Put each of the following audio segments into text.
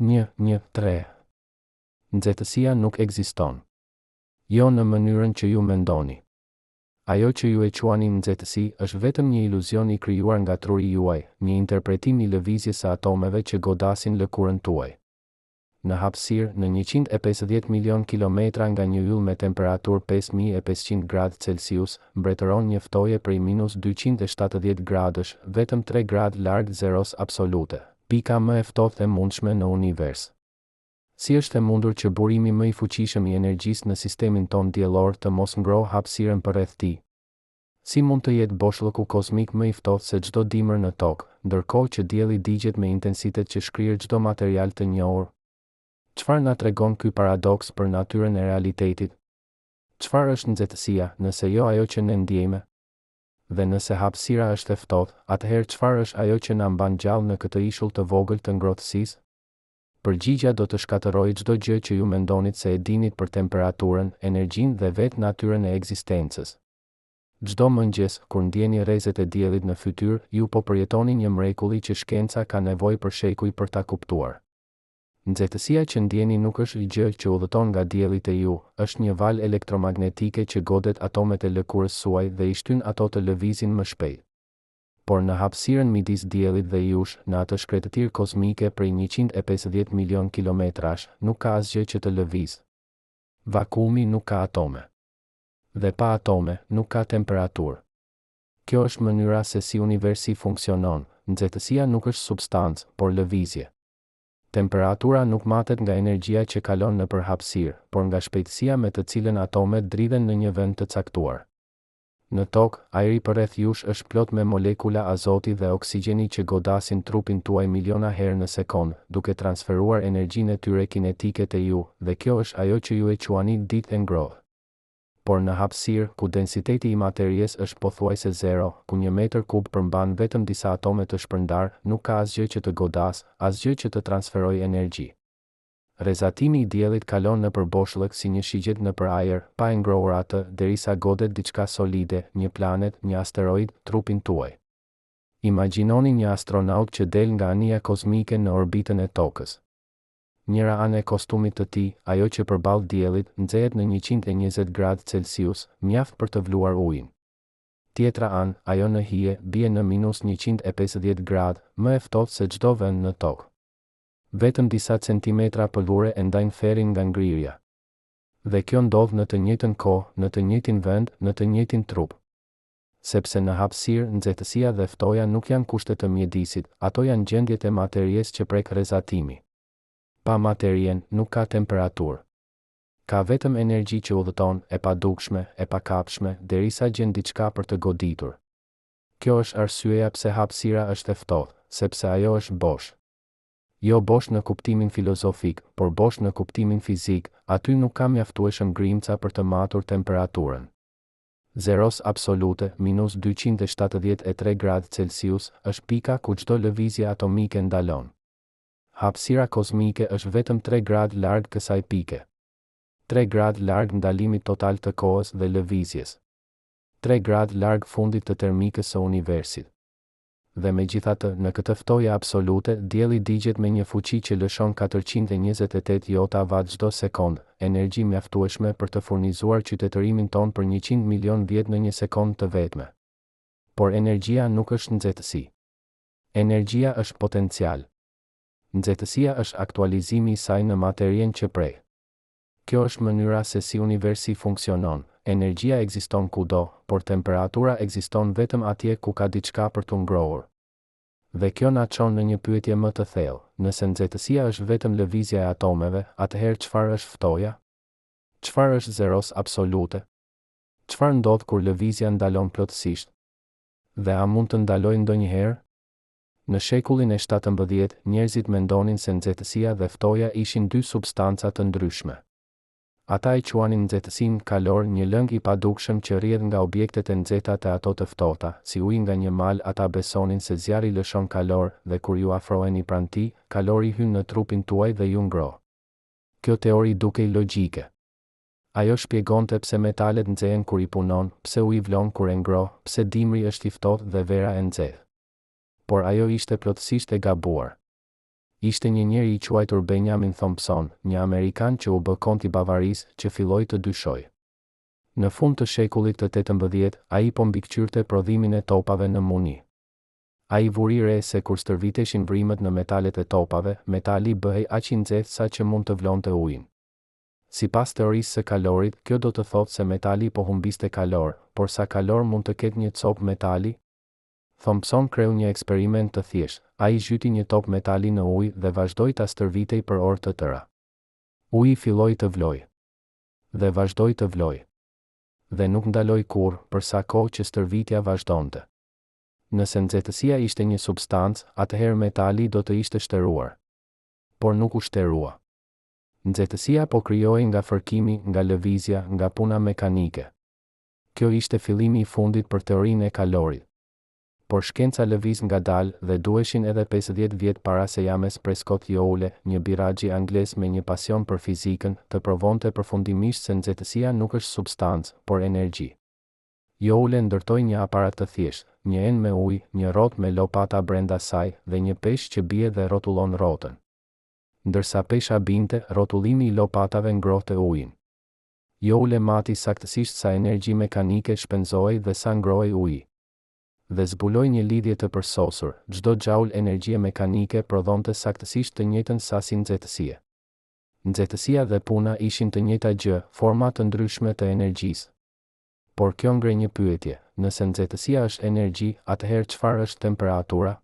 1.1.3 Nxehtësia nuk ekziston. Jo në mënyrën që ju mendoni. Ajo që ju e quani nxehtësi është vetëm një iluzion i krijuar nga truri juaj, një interpretim i lëvizjes së atomeve që godasin lëkurën tuaj. Në hapësirë, në 150 milion kilometra nga një yll me temperaturë 5500 gradë Celsius, mbretëron një ftoje prej -270 gradësh, vetëm 3 gradë larg zeros absolute, pika më e ftohtë e mundshme në univers. Si është e mundur që burimi më i fuqishëm i energjisë në sistemin ton diellor të mos ngrohë hapësirën përreth tij? Si mund të jetë boshllëku kozmik më i ftohtë se çdo dimër në tokë, ndërkohë që dielli digjet me intensitet që shkrirë çdo material të njohur? Çfarë na tregon ky paradoks për natyrën e realitetit? Çfarë është nxehtësia, nëse jo ajo që ne ndjejmë? Dhe nëse hapësira është e ftohtë, atëherë çfarë është ajo që na mban gjallë në këtë ishull të vogël të ngrohtësisë? Përgjigja do të shkatërrojë çdo gjë që ju mendonit se e dinit për temperaturën, energjinë dhe vetë natyrën e ekzistencës. Çdo mëngjes, kur ndjeni rrezet e diellit në fytyrë, ju po përjetoni një mrekulli që shkenca ka nevojë për shekuj për ta kuptuar. Nxehtësia që ndjeni nuk është gjë që udhëton nga dielli te ju, është një valë elektromagnetike që godet atomet e lëkurës suaj dhe i shtyn ato të lëvizin më shpejt. Por në hapësirën midis diellit dhe jush, në atë shkretëtirë kozmike prej 150 milion kilometrash, nuk ka asgjë që të lëviz. Vakuumi nuk ka atome. Dhe pa atome, nuk ka temperaturë. Kjo është mënyra se si universi funksionon. Nxehtësia nuk është substancë, por lëvizje. Temperatura nuk matet nga energjia që kalon nëpër hapësirë, por nga shpejtësia me të cilën atomet dridhen në një vend të caktuar. Në tokë, ajri përreth jush është plot me molekula azoti dhe oksigjeni që godasin trupin tuaj miliona herë në sekond, duke transferuar energjinë e tyre kinetike te ju, dhe kjo është ajo që ju e quani ditë e ngrohtë. Por në hapësirë, ku densiteti i materies është pothuajse zero, ku 1 metër kub përmban vetëm disa atome të shpërndar, nuk ka asgjë që të godas, asgjë që të transferojë energji. Rrezatimi i diellit kalon nëpër boshllëk si një shigjet nëpër ajër, pa e ngrohur atë, derisa godet diçka solide, një planet, një asteroid, trupin tuaj. Imagjinoni një astronaut që del nga anija kozmike në orbitën e tokës. Njëra anë e kostumit të tij, ajo që përballë diellit, nxehet në 120 gradë Celsius, mjaft për të vluar ujin. Tjetra anë, ajo në hije, bie në -150 gradë, më e ftohtë se çdo vend në tokë. Vetëm disa centimetra pëllure e ndajnë ferin nga ngrirja. Dhe kjo ndodh në të njëjtën kohë, në të njëjtin vend, në të njëjtin trup. Sepse në hapësirë, nxehtësia dhe ftoja nuk janë kushte të mjedisit, ato janë gjendjet e materies që prek rrezatimi. Pa materien, nuk ka temperaturë. Ka vetëm energji që udhëton, e padukshme, e pakapshme, derisa gjen diçka për të goditur. Kjo është arsyeja pse hapësira është e ftohtë, sepse ajo është bosh. Jo bosh në kuptimin filozofik, por bosh në kuptimin fizik, aty nuk ka mjaftueshëm grimca për të matur temperaturën. Zeros absolute, -273 gradë Celsius, është pika ku çdo lëvizje atomike ndalon. Hapësira kozmike është vetëm 3 gradë larg kësaj pike. 3 gradë larg ndalimit total të kohës dhe lëvizjes. 3 gradë larg fundit të termikës së universit. Dhe megjithatë, në këtë ftoje absolute, dielli digjet me një fuqi që lëshon 428 jota watt çdo sekond, energji mjaftueshme për të furnizuar qytetërimin ton për 100 milion vjet në një sekond të vetme. Por energjia nuk është nxehtësi. Energjia është potencial. Nxehtësia është aktualizimi i saj në materien që prej. Kjo është mënyra se si universi funksionon. Energjia ekziston kudo, por temperatura ekziston vetëm atje ku ka diçka për t'u ngrohur. Dhe kjo na çon në një pyetje më të thellë. Nëse nxehtësia është vetëm lëvizja e atomeve, atëherë çfarë është ftoja? Çfarë është zeros absolute? Çfarë ndodh kur lëvizja ndalon plotësisht? Dhe a mund të ndalojë ndonjëherë? Në shekullin e 17, njerëzit mendonin se nxehtësia dhe ftoja ishin dy substanca të ndryshme. Ata i quanin nxehtësinë kalor një lëng i padukshëm që rrjedh nga objektet e nxehta te ato të ftohta, si uji nga një mal. Ata besonin se zjarri lëshon kalor dhe kur ju afroheni pranë tij, kalori hyn në trupin tuaj dhe ju ngroh. Kjo teori dukej logjike. Ajo shpjegonte pse metalet nxehen kur i punon, pse uji vlon kur e ngroh, pse dimri është i ftohtë dhe vera e nxehtë. Por ajo ishte plotësisht e gabuar. Ishte një njeri I quajtur Benjamin Thompson, një Amerikan që u bë kont I Bavarisë, që filloi të dyshoj. Në fund të shekullit të 18, ai po mbikëqyrte prodhimin e topave në muni. Ai vuri re se kur stërviteshin vrimet në metalet e topave, metali bëhej aq I nxehtë sa që mund të vlonte ujin. Sipas teorisë së kalorit, kjo do të thotë se metali po humbiste kalor, por sa kalor mund të ketë një copë metali? Thompson kreu një eksperiment të thjeshtë. Ai zhyti një topë metali në ujë dhe vazhdoi ta stërvitej për orë të tëra. Uji filloi të vlojë. Dhe vazhdoi të vlojë. Dhe nuk ndaloi kurrë, për sa kohë që stërvitja vazhdonte. Nëse nxehtësia ishte një substancë, atëherë metali do të ishte shtëruar. Por nuk u shtërua. Nxehtësia po krijohej nga fërkimi, nga lëvizja, nga puna mekanike. Kjo ishte fillimi I fundit për teorinë e kalorit. Por shkenca lëviz ngadalë dhe duheshin edhe 50 vjet para se James Prescott Joule, një biraxhi anglez me një pasion për fizikën, të provonte përfundimisht se nxehtësia nuk është substancë, por energji. Joule ndërtoi një aparat të thjeshtë, një enë me ujë, një rrotë me lopata brenda saj dhe një peshë që bie dhe rrotullon rrotën. Ndërsa pesha binte, rrotullimi I lopatave ngrohte ujin. Joule mati saktësisht sa energji mekanike shpenzohej dhe sa ngrohej uji. Dhe zbuloi një lidhje të përsosur, çdo xhaul energjie mekanike prodhonte saktësisht të njëjtën sasi nxehtësie. Nxehtësia dhe puna ishin të njëjta gjë, forma të ndryshme të energjisë. Por kjo ngre një pyetje, nëse nxehtësia është energji, atëherë çfarë është temperatura?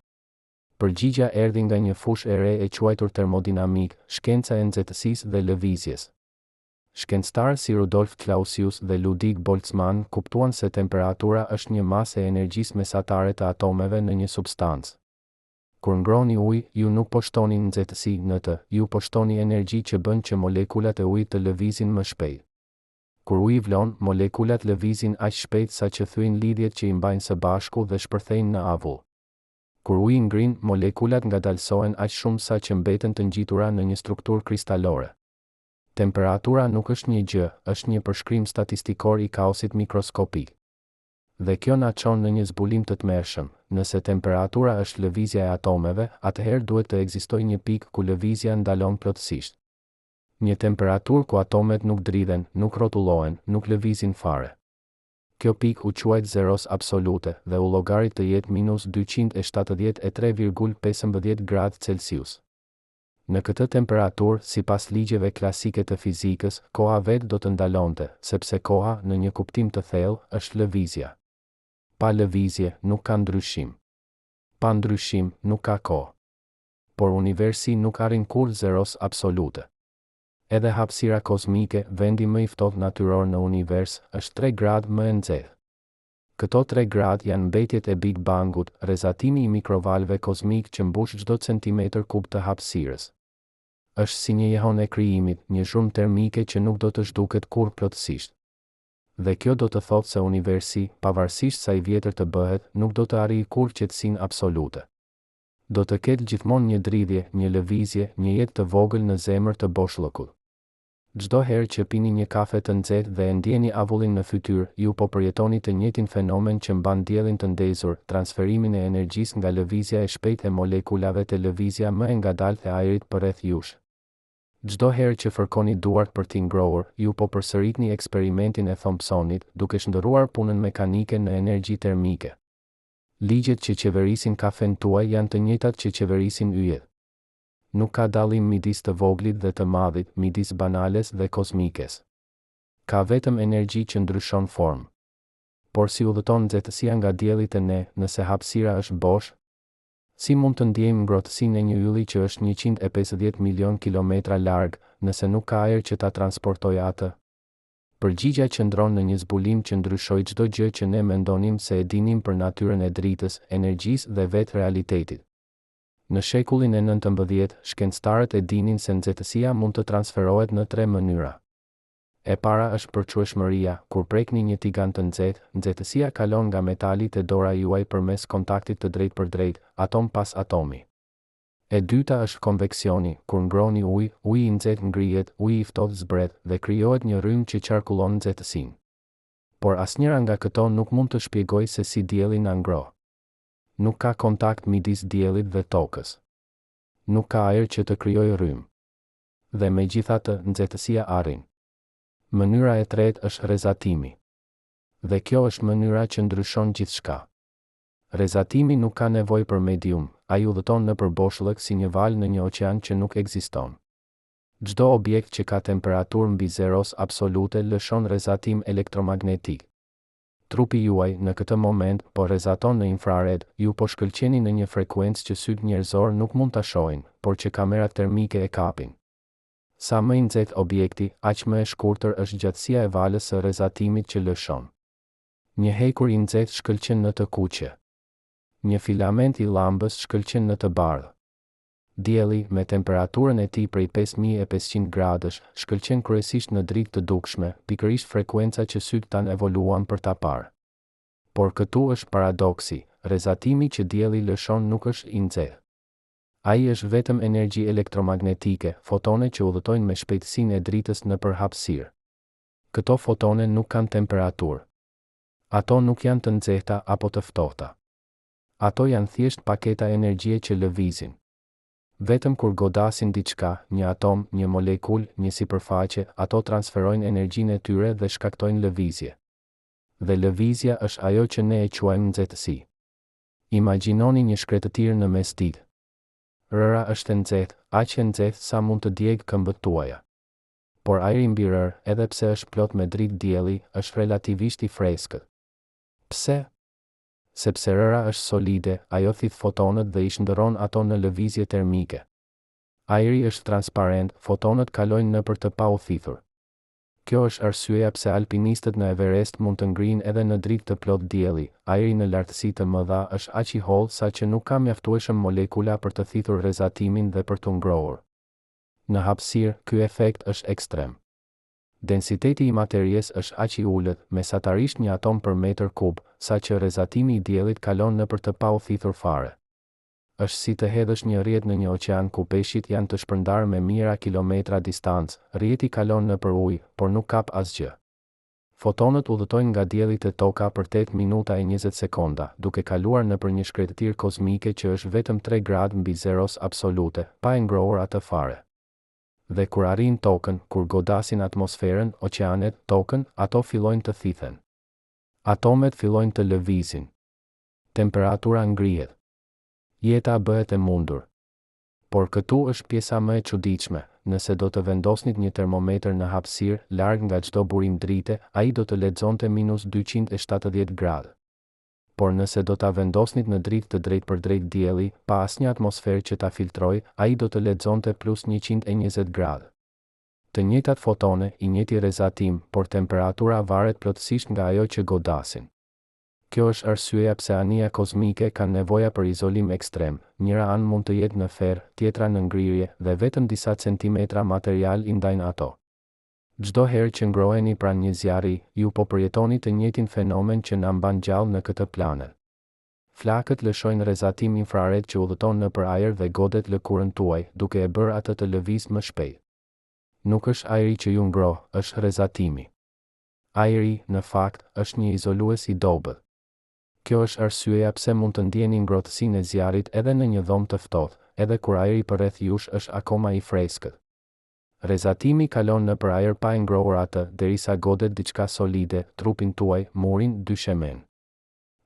Përgjigjja erdhi nga një fushë e re e quajtur termodinamik, shkenca e nxehtësisë dhe lëvizjes. Shkencëtarë si Rudolf Clausius dhe Ludwig Boltzmann kuptuan se temperatura është një masë e energjisë mesatare të atomeve në një substancë. Kur ngroni ujë, ju nuk po shtoni nxehtësi në të, ju po shtoni energji që bën që molekulat e ujit të lëvizin më shpejt. Kur uji vlon, molekulat lëvizin aq shpejt sa që thyen lidhjet që I mbajnë së bashku dhe shpërthejnë në avull. Kur uji ngrin, molekulat ngadalësohen aq shumë sa që mbeten të ngjitura në një strukturë kristalore. Temperatura nuk është një gjë, është një përshkrim statistikor I kaosit mikroskopik. Dhe kjo na çon në një zbulim të tmerrshëm. Nëse temperatura është lëvizja e atomeve, atëherë duhet të ekzistojë një pikë ku lëvizja ndalon plotësisht. Një temperaturë ku atomet nuk dridhen, nuk rrotullohen, nuk lëvizin fare. Kjo pikë u quajt zeros absolute dhe u llogarit të jetë -273,15 gradë Celsius. Në këtë temperaturë, sipas ligjeve klasike të fizikës, koha vetë do të ndalonte, sepse koha, në një kuptim të thellë, është lëvizja. Pa lëvizje, nuk ka ndryshim. Pa ndryshim, nuk ka kohë. Por universi nuk arrin kurrë zeros absolute. Edhe hapësira kozmike, vendi më I ftohtë natyror në univers, është 3 gradë më e nxehtë. Këto 3 gradë janë mbetjet e Big Bangut, rrezatimi I mikrovalëve kozmik që mbush çdo centimetër kub të hapësirës. Është si një jehon e krijimit, një zhurmë termike që nuk do të zhduket kurrë plotësisht. Dhe kjo do të thotë se universi, pavarësisht sa I vjetër të bëhet, nuk do të arrijë kurrë qetësinë absolute. Do të ketë gjithmonë një dridhje, një lëvizje, një jetë të vogël në zemër të boshllëkut. Çdo herë që pini një kafe të nxehtë dhe e ndjeni avullin në fytyrë, ju po përjetoni të njëjtin fenomen që mban diellin të ndezur, transferimin e energjisë nga lëvizja e shpejtë e molekulave te lëvizja më e ngadaltë e ajrit përreth jush. Çdo herë që fërkoni duart për t'i ngrohur, ju po përsëritni eksperimentin e Thompsonit, duke shndërruar punën mekanike në energji termike. Ligjet që qeverisin kafen tuaj janë të njëjtat që qeverisin yjet. Nuk ka dallim midis të voglit dhe të madhit, midis banales dhe kozmikes. Ka vetëm energji që ndryshon formë. Por si udhëton nxehtësia nga dielli te ne, nëse hapësira është bosh? Si mund të ndjejmë ngrohtësinë e një ylli që është 150 milion kilometra larg, nëse nuk ka ajër që ta transportojë atë? Përgjigjja qëndron në një zbulim që ndryshoi çdo gjë që ne mendonim se e dinim për natyrën e dritës, energjisë dhe vetë realitetit. Në shekullin e 19, shkencëtarët e dinin se nxehtësia mund të transferohet në 3 mënyra. E para është përqueshmëria, kur prekni një tigan të nxehtë, nxehtësia kalon nga metali te dora juaj përmes kontaktit të drejtpërdrejtë, atom pas atomi. E dyta është konveksioni, kur ngroni ujë, uji I nxehtë ngrihet, uji I ftohtë zbret dhe krijohet një rrymë që qarkullon nxehtësinë. Por asnjëra nga këto nuk mund të shpjegojë se si dielli na ngroh. Nuk ka kontakt midis diellit dhe tokës. Nuk ka ajër që të krijojë rrymë. Dhe megjithatë, nxehtësia arrin. Mënyra e tretë është rrezatimi. Dhe kjo është mënyra që ndryshon gjithçka. Rrezatimi nuk ka nevojë për medium, ai udhëton nëpër boshllëk si një valë në një oqean që nuk ekziston. Çdo objekt që ka temperaturë mbi zeros absolute lëshon rrezatim elektromagnetik. Trupi juaj në këtë moment po rrezaton në infrared, ju po shkëlqeni në një frekuencë që syt njerëzor nuk mund ta shohin, por që kamerat termike e kapin. Sa më i nxehtë objekti, aq më e shkurtër është gjatësia e valës së rrezatimit që lëshon. Një hekur i nxehtë shkëlqen në të kuqe. Një filament i llambës shkëlqen në të bardhë. Dielli, me temperaturën e tij prej 5500 gradësh, shkëlqen kryesisht në dritë të dukshme, pikërisht frekuenca që syt tan evoluan për ta parë. Por këtu është paradoksi, rrezatimi që dielli lëshon nuk është i nxehtë. Ai është vetëm energji elektromagnetike, fotone që udhëtojnë me shpejtësinë e dritës nëpër hapësirë. Këto fotone nuk kanë temperaturë. Ato nuk janë të nxehta apo të ftohta. Ato janë thjesht paketa energjie që lëvizin. Vetëm kur godasin diçka, një atom, një molekul, një sipërfaqe, ato transferojnë energjinë e tyre dhe shkaktojnë lëvizje. Dhe lëvizja është ajo që ne e quajmë nxehtësi. Imagjinoni një shkretëtir në mes ditë. Rëra është e nxehtë, aq e nxehtë sa mund të djegë këmbët tuaja. Por ajri mbi rërë, edhe pse është plot me dritë dielli, është relativisht i freskët. Pse? Sepse rëra është solide, ajo thith fotonët dhe i shndërron ato në lëvizje termike. Ajri është transparent, fotonët kalojnë nëpër të pa u thithur. Kjo është arsyeja pse alpinistët në Everest mund të ngrihen edhe në dritë të plot dielli. Ajri në lartësi të mëdha është aq i hollë sa që nuk ka mjaftueshëm molekula për të thithur rrezatimin dhe për t'u ngrohur. Në hapësirë, ky efekt është ekstrem. Densiteti i materies është aq i ulët, mesatarisht 1 atom për metër kub, sa që rrezatimi i diellit kalon nëpër të pa u thithur fare. Është si të hedhësh një rrjet në një oqean ku peshqit janë të shpërndarë me mijëra kilometra distancë, rrjeti kalon nëpër ujë, por nuk kap asgjë. Fotonët udhëtojnë nga dielli te toka për 8 minuta e 20 sekonda, duke kaluar nëpër një shkretëtir kozmike që është vetëm 3 gradë mbi zeros absolute, pa e ngrohur atë fare. Dhe kur arrin tokën, kur godasin atmosferën, oqeanet, tokën, ato fillojnë të thithen. Atomet fillojnë të lëvizin. Temperatura ngrihet. Jeta bëhet e mundur. Por këtu është pjesa më e çuditshme, nëse do të vendosnit një termometër në hapësirë, larg nga çdo burim drite, ai do të lexonte -270 gradë. Por nëse do ta vendosnit në dritë të drejtpërdrejt dielli, pa asnjë atmosferë që ta filtrojë, ai do të lexonte +120 gradë. Të njëjtat fotone, i njëjti rrezatim, por temperatura varet plotësisht nga ajo që godasin. Kjo është arsyeja pse anija kozmike ka nevoja për izolim ekstrem, njëra anë mund të jetë në ferr, tjetra në ngrirje, dhe vetëm disa centimetra material i ndajnë ato. Çdo herë që ngroheni pranë një zjarri, ju po përjetoni të njëjtin fenomen që na mban gjallë në këtë planet. Flakët lëshojnë rrezatim infrared që udhëton nëpër ajër dhe godet lëkurën tuaj, duke e bërë atë të lëvizë më shpejt. Nuk është ajri që ju ngroh, është rrezatimi. Ajri, në fakt, është një izolues i dobët. Kjo është arsyeja pse mund të ndjeni ngrohtësinë e zjarrit edhe në një dhomë të ftohtë, edhe kur ajri përreth jush është akoma i freskët. Rrezatimi kalon nëpër ajër pa e ngrohur atë, derisa godet diçka solide, trupin tuaj, murin, dyshemen.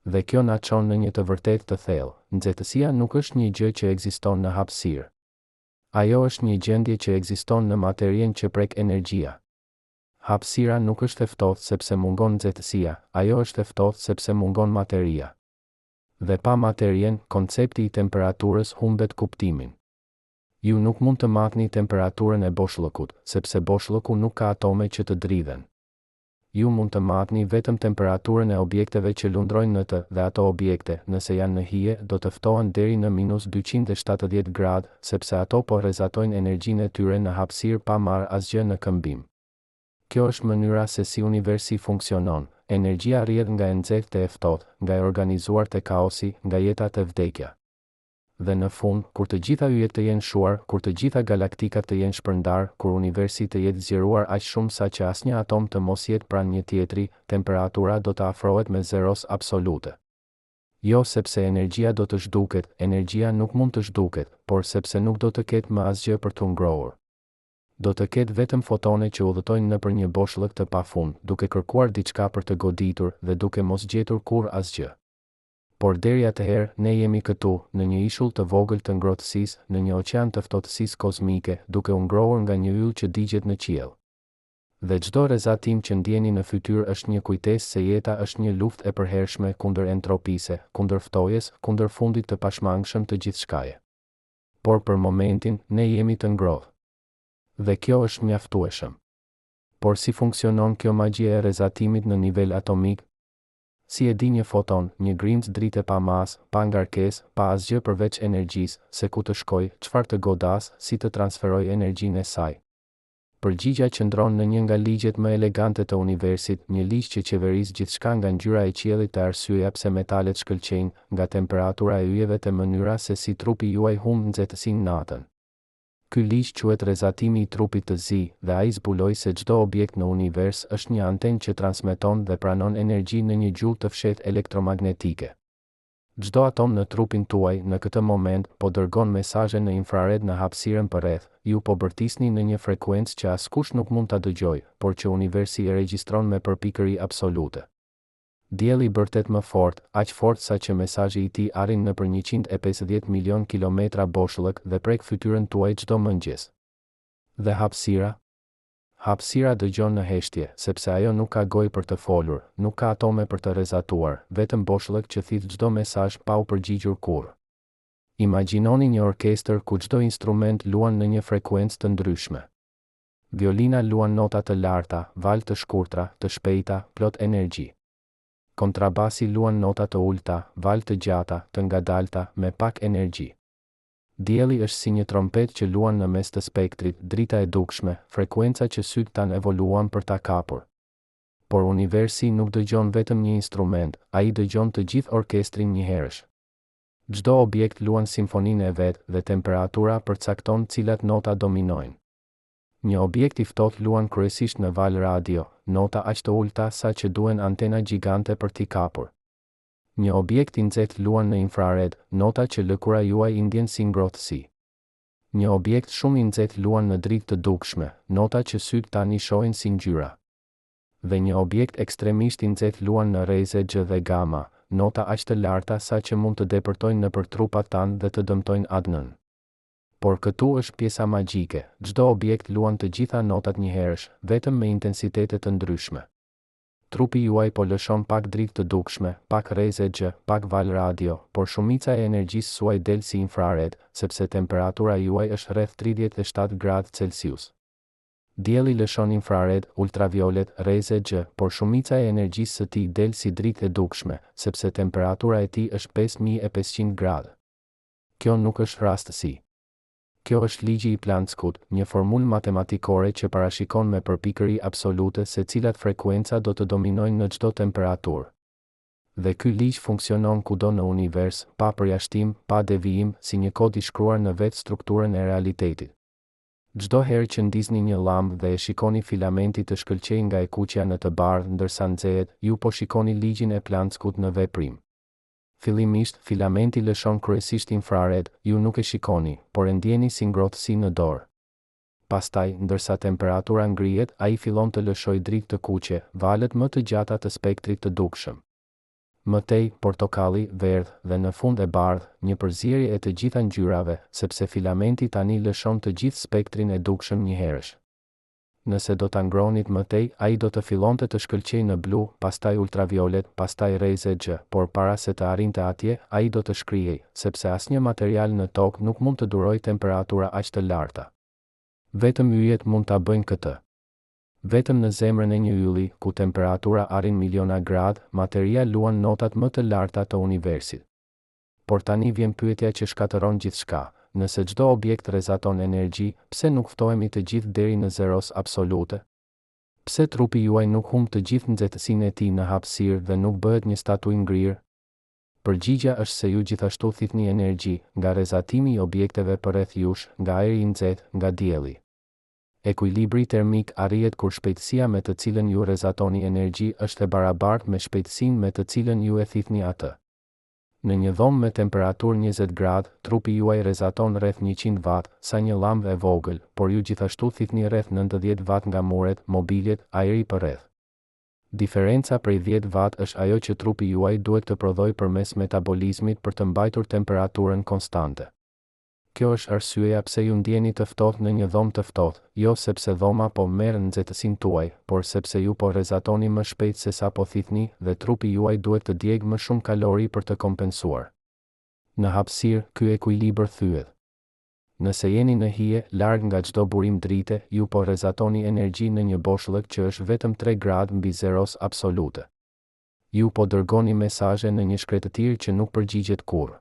Dhe kjo na çon në një të vërtetë të thellë. Nxehtësia nuk është një gjë që ekziston në hapësirë. Ajo është një gjendje që ekziston në materien që prek energjia. Hapësira nuk është e ftohtë sepse mungon nxehtësia, ajo është e ftohtë sepse mungon materia. Dhe pa materien, koncepti i temperaturës humbet kuptimin. Ju nuk mund të matni temperaturën e boshllëkut, sepse boshllëku nuk ka atome që të dridhen. Ju mund të matni vetëm temperaturën e objekteve që lundrojnë në të, dhe ato objekte, nëse janë në hije, do të ftohen deri në -270 gradë, sepse ato po rrezatojnë energjinë e tyre në hapësirë pa marrë asgjë në këmbim. Kjo është mënyra se si universi funksionon. Energjia rrjedh nga e nxehtë te e ftohtë, nga e organizuar te kaosi, nga jeta te vdekja. Dhe në fund, kur të gjitha yjet të jenë shuar, kur të gjitha galaktikat të jenë shpërndar, kur universi të jetë zgjeruar aq shumë sa që asnjë atom të mos jetë pranë një tjetri, temperatura do të afrohet me zeros absolute. Jo sepse energjia do të zhduket, energjia nuk mund të zhduket, por sepse nuk do të ketë më asgjë për të ngrohur. Do të ketë vetëm fotone që udhëtojnë nëpër një boshllëk të pafund, duke kërkuar diçka për të goditur dhe duke mos gjetur kurrë asgjë. Por deri atëherë, ne jemi këtu, në një ishull të vogël të ngrohtësisë, në një oqean të ftohtësisë kozmike, duke u ngrohur nga një yll që digjet në qiell. Dhe çdo rrezatim që ndjeni në fytyrë është një kujtesë se jeta është një luftë e përhershme kundër entropisë, kundër ftojes, kundër fundit të pashmangshëm të gjithçkaje. Por për momentin, ne jemi të ngrohtë. Dhe kjo është mjaftueshëm. Por si funksionon kjo magji e rrezatimit në nivel atomik? Si e di një foton, një grimc drite pa masë, pa ngarkesë, pa asgjë përveç energjisë, se ku të shkojë, çfarë të godas, si të transferojë energjinë e saj? Përgjigja qëndron në një nga ligjet më elegante të universit, një ligj që qeveris gjithçka nga ngjyra e qiellit të arsyeja pse metalet shkëlqejnë, nga temperatura e yjeve të mënyra se si trupi juaj humb nxehtësinë natën. Ky ligj quhet rrezatimi i trupit të zi, dhe ai zbuloi se çdo objekt në univers është një antenë që transmeton dhe pranon energji në një gjuhë të fshehtë elektromagnetike. Çdo atom në trupin tuaj në këtë moment po dërgon mesazhe në infrared në hapësirën përreth, ju po bërtisni në një frekuencë që askush nuk mund ta dëgjojë, por që universi e regjistron me përpikëri absolute. Dielli bërtet më fort, aq fort sa që mesazhi i tij arrin nëpër 150 milion kilometra boshllëk dhe prek fytyrën tuaj çdo mëngjes. Dhe hapësira? Hapësira dëgjon në heshtje, sepse ajo nuk ka gojë për të folur, nuk ka atome për të rrezatuar, vetëm boshllëk që thith çdo mesazh pa u përgjigjur kurrë. Imagjinoni një orkestër ku çdo instrument luan në një frekuencë të ndryshme. Violina luan nota të larta, valë të shkurtra, të shpejta, plot energji. Kontrabasi luan nota të ulta, valë të gjata, të ngadalta, me pak energji. Dielli është si një trompet që luan në mes të spektrit, drita e dukshme, frekuenca që sytë tanë evoluan për ta kapur. Por universi nuk dëgjon vetëm një instrument, ai dëgjon të gjithë orkestrin njëherësh. Çdo objekt luan simfoninë e vet dhe temperatura përcakton cilat nota dominojnë. Një objekt i ftohtë luan kryesisht në valë radio, nota aq të ulta sa që duhen antena gjigante për t'i kapur. Një objekt i nxehtë luan në infrared, nota që lëkura juaj i ndjen si ngrohtësi. Një objekt shumë i nxehtë luan në dritë të dukshme, nota që sytë tani shohin si ngjyra. Dhe një objekt ekstremisht i nxehtë luan në rreze G dhe gama, nota aq të larta sa që mund të depërtojnë nëpër trupat tanë dhe të dëmtojnë ADN-n. Por këtu është pjesa magjike, çdo objekt luan të gjitha notat njëherësh, vetëm me intensitete të ndryshme. Trupi juaj po lëshon pak dritë të dukshme, pak rreze G, pak valë radio, por shumica e energjisë suaj del si infrared, sepse temperatura juaj është rreth 37 gradë Celsius. Dielli lëshon infrared, ultraviolet, rreze G, por shumica e energjisë së tij del si dritë e dukshme, sepse temperatura e tij është 5500 gradë. Kjo nuk është rastësi. Kjo është ligji i Planckut, një formulë matematikore që parashikon me përpikëri absolute se cilat frekuenca do të dominojnë në çdo temperaturë. Dhe ky ligj funksionon kudo në univers, pa përjashtim, pa devijim, si një kod i shkruar në vetë strukturën e realitetit. Çdo herë që ndizni një llamp dhe e shikoni filamentin të shkëlqejë nga e kuqja në të bardhë ndërsa nxehet, ju po shikoni ligjin e Planckut në veprim. Fillimisht, filamenti lëshon kryesisht infrared, ju nuk e shikoni, por e ndjeni si ngrohtësi në dorë. Pastaj, ndërsa temperatura ngrihet, ai fillon të lëshojë dritë të kuqe, valët më të gjata të spektrit të dukshëm. Mëtej, portokalli, verdh dhe në fund e bardhë, një përzierje e të gjitha ngjyrave, sepse filamenti tani lëshon të gjithë spektrin e dukshëm njëherësh. Nëse do ta ngronit mëtej, ai do të fillonte të shkëlqejë në blu, pastaj ultraviolet, pastaj rreze G, por para se të arrinte atje, ai do të shkrihej, sepse asnjë material në tokë nuk mund të durojë temperatura aq të larta. Vetëm yjet mund ta bëjnë këtë. Vetëm në zemrën e një ylli, ku temperatura arrin miliona gradë, materia luan notat më të larta të universit. Por tani vjen pyetja që shkatëron gjithçka. Nëse çdo objekt rrezaton energji, pse nuk ftohemi të gjithë deri në zeros absolute? Pse trupi juaj nuk humb të gjithë nxehtësinë e tij në hapësirë dhe nuk bëhet një statuj ngrirë? Përgjigja është se ju gjithashtu thithni energji, nga rrezatimi i objekteve përreth jush, nga ajri i nxehtë, nga dielli. Ekuilibri termik arrihet kur shpejtësia me të cilën ju rrezatoni energji është e barabartë me shpejtësinë me të cilën ju e thithni atë. Në një dhomë me temperaturë 20 gradë, trupi juaj rezaton rreth 100 watt, sa një llamb e vogël, por ju gjithashtu thithni rreth 90 watt nga muret, mobiljet, ajri përreth. Diferenca prej 10 watt është ajo që trupi juaj duhet të prodhojë përmes metabolizmit për të mbajtur temperaturën konstante. Kjo është arsyeja pse ju ndjeni të ftohtë në një dhomë të ftohtë, jo sepse dhoma po merr nxehtësinë tuaj, por sepse ju po rrezatoni më shpejt se sa po thithni dhe trupi juaj duhet të djegë më shumë kalori për të kompensuar. Në hapësirë, ky ekuilibër thyet. Nëse jeni në hije, larg nga çdo burim drite, ju po rrezatoni energji në një boshllëk që është vetëm 3 gradë mbi zeros absolute. Ju po dërgoni mesazhe në një shkretëtir që nuk përgjigjet kurrë.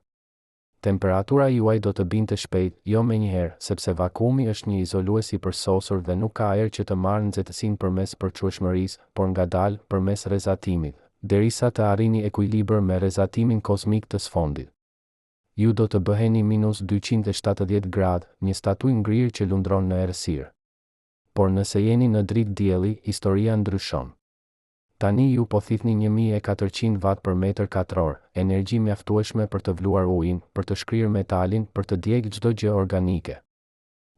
Temperatura juaj do të binte shpejt, jo menjëherë, sepse vakuumi është një izolues i përsosur dhe nuk ka ajër që të marrë nxehtësinë përmes përçueshmërisë, por ngadalë përmes rrezatimit, derisa të arrini ekuilibër me rrezatimin kozmik të sfondit. Ju do të bëheni minus 270 gradë, një statuj ngrirë që lundron në errësirë. Por nëse jeni në dritë dielli, historia ndryshon. Tani ju po thithni 1400 watt për metër katror, energji mjaftueshme për të vluar ujin, për të shkrirë metalin, për të djegë çdo gjë organike.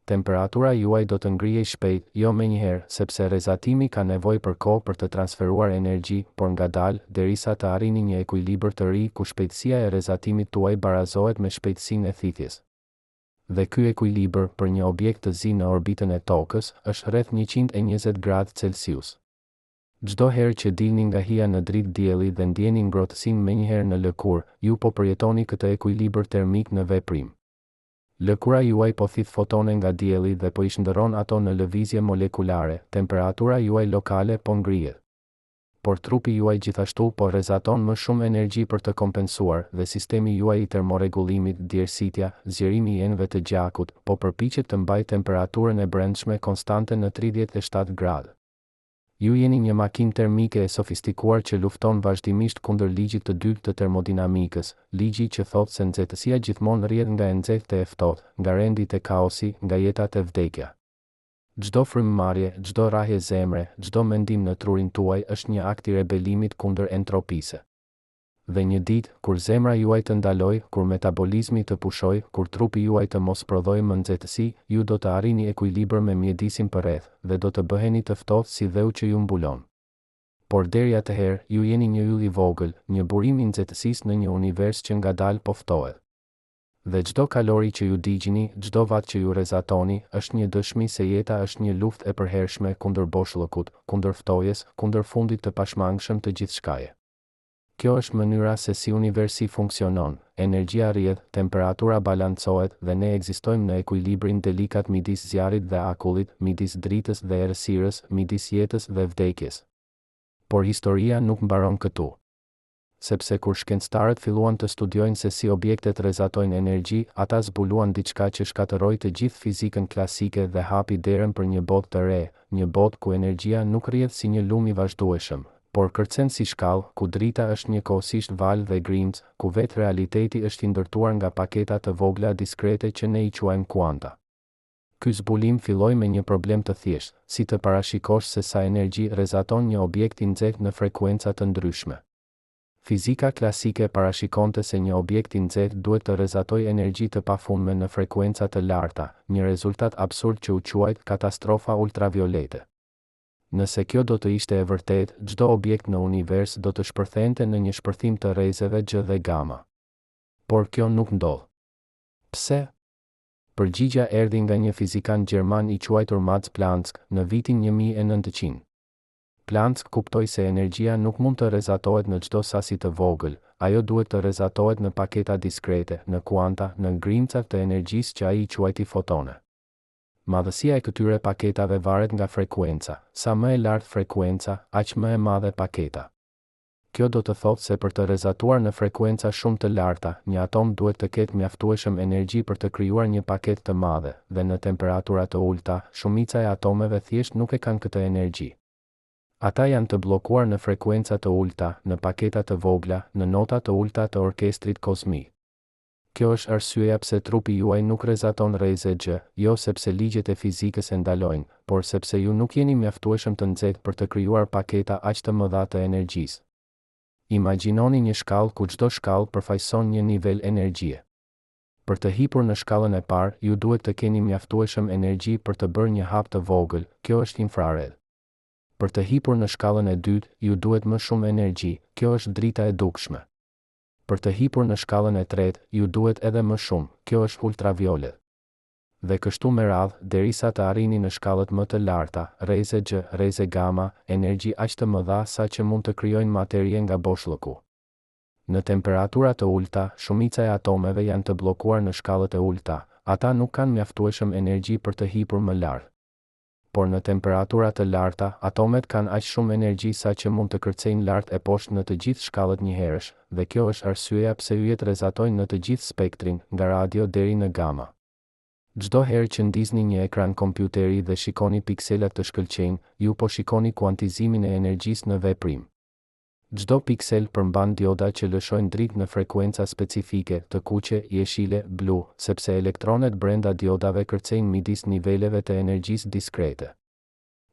Temperatura juaj do të ngrihej shpejt, jo menjëherë, sepse rrezatimi ka nevojë për kohë për të transferuar energji, por ngadalë, derisa të arrini një ekuilibër të ri ku shpejtësia e rrezatimit tuaj barazohet me shpejtësinë e thithjes. Dhe ky ekuilibër për një objekt të zi në orbitën e Tokës është rreth 120 gradë Celsius. Çdo herë që dilni nga hija në dritë dielli dhe ndjeni ngrohtësinë menjëherë në lëkurë, ju po përjetoni këtë ekuilibër termik në veprim. Lëkura juaj po thith fotone nga dielli dhe po i shndërron ato në lëvizje molekulare, temperatura juaj lokale po ngrihet. Por trupi juaj gjithashtu po rrezaton më shumë energji për të kompensuar dhe sistemi juaj i termorregullimit, djersitja, zgjerimi i enëve të gjakut, po përpiqet të mbajë temperaturën e brendshme konstante në 37 gradë. Ju jeni një makinë termike e sofistikuar që lufton vazhdimisht kundër ligjit të dytë të termodinamikës, ligji që thotë se nxehtësia gjithmonë rrjedh nga e nxehtë e ftohtë, nga rendit e kaosi, nga jetat e vdekja. Çdo frymëmarrje, çdo rrahje zemre, çdo mendim në trurin tuaj është një akt i rebelimit kundër entropisë. Dhe një ditë, kur zemra juaj të ndaloj, kur metabolizmi të pushoj, kur trupi juaj të mos prodhojë më nxehtësi, ju do të arrini ekuilibër me mjedisin përreth dhe do të bëheni të ftohtë si dheu që ju mbulon. Por deri atëherë, ju jeni një yll i vogël, një burim i nxehtësisë në një univers që ngadalë po ftohet. Dhe çdo kalori që ju digjini, çdo watt që ju rrezatoni, është një dëshmi se jeta është një luftë e përhershme kundër boshllëkut, kundër ftojes, kundër fundit të pashmangshëm të gjithçkaje. Kjo është mënyra se si universi funksionon, energjia rrjedh, temperatura balancohet dhe ne ekzistojmë në ekuilibrin delikat midis zjarrit dhe akullit, midis dritës dhe errësirës, midis jetës dhe vdekjes. Por historia nuk mbaron këtu. Sepse kur shkencëtarët filluan të studiojnë se si objektet rrezatojnë energji, ata zbuluan diçka që shkatërroi të gjithë fizikën klasike dhe hapi derën për një botë të re, një botë ku energjia nuk rrjedh si një lum i vazhdueshëm, por kërcen si shkallë, ku drita është njëkohësisht valë dhe grimcë, ku vetë realiteti është i ndërtuar nga paketa të vogla diskrete që ne i quajmë kuanta. Ky zbulim filloi me një problem të thjeshtë, si të parashikosh se sa energji rrezaton një objekt i nxehtë në frekuenca të ndryshme. Fizika klasike parashikonte se një objekt i nxehtë duhet të rrezatojë energji të pafundme në frekuenca të larta, një rezultat absurd që u quajt katastrofa ultraviolete. Nëse kjo do të ishte e vërtet, çdo objekt në univers do të shpërthente në një shpërthim të rrezeve G dhe gama. Por kjo nuk ndodh. Pse? Përgjigja erdhi nga një fizikan gjerman i quajtur Max Planck në vitin 1900. Planck kuptoi se energjia nuk mund të rrezatohet në çdo sasi të vogël, ajo duhet të rrezatohet në paketa diskrete, në kuanta, në grimca të energjisë që ai i quajti fotone. Madhësia e këtyre paketave varet nga frekuenca, sa më e lartë frekuenca, aq më e madhe paketa. Kjo do të thotë se për të rrezatuar në frekuenca shumë të larta, një atom duhet të ketë mjaftueshëm energji për të krijuar një paketë të madhe, dhe në temperatura të ulta, shumica e atomeve thjesht nuk e kanë këtë energji. Ata janë të bllokuar në frekuenca të ulta, në paketa të vogla, në nota të ulta të orkestrit kozmik. Kjo është arsyeja pse trupi juaj nuk rrezaton rreze G, jo sepse ligjet e fizikës e ndalojnë, por sepse ju nuk jeni mjaftueshëm të nxehtë për të krijuar paketa aq të mëdha të energjisë. Imagjinoni një shkallë ku çdo shkallë përfaqëson një nivel energjie. Për të hipur në shkallën e parë, ju duhet të keni mjaftueshëm energji për të bërë një hap të vogël, kjo është infrared. Për të hipur në shkallën e dytë, ju duhet më shumë energji, kjo është drita e dukshme. Për të hipur në shkallën e tretë, ju duhet edhe më shumë, kjo është ultraviolet. Dhe kështu me radhë, derisa të arrini në shkallët më të larta, rreze G, rreze gamma, energji aq të mëdha sa që mund të krijojnë materie nga boshllëku. Në temperatura të ulta, shumica e atomeve janë të bllokuar në shkallët e ulta, ata nuk kanë mjaftueshëm energji për të hipur më lart. Por në temperatura të larta, atomet kanë aq shumë energji sa që mund të kërcejnë lart e poshtë në të gjithë shkallët njëherësh, dhe kjo është arsyeja pse yjet rrezatojnë në të gjithë spektrin, nga radio deri në gama. Çdo herë që ndizni një ekran kompjuteri dhe shikoni pikselat të shkëlqejnë, ju po shikoni kuantizimin e energjisë në veprim. Çdo piksel përmban dioda që lëshojnë dritë në frekuenca specifike, të kuqe, jeshile, blu, sepse elektronet brenda diodave kërcejnë midis niveleve të energjisë diskrete.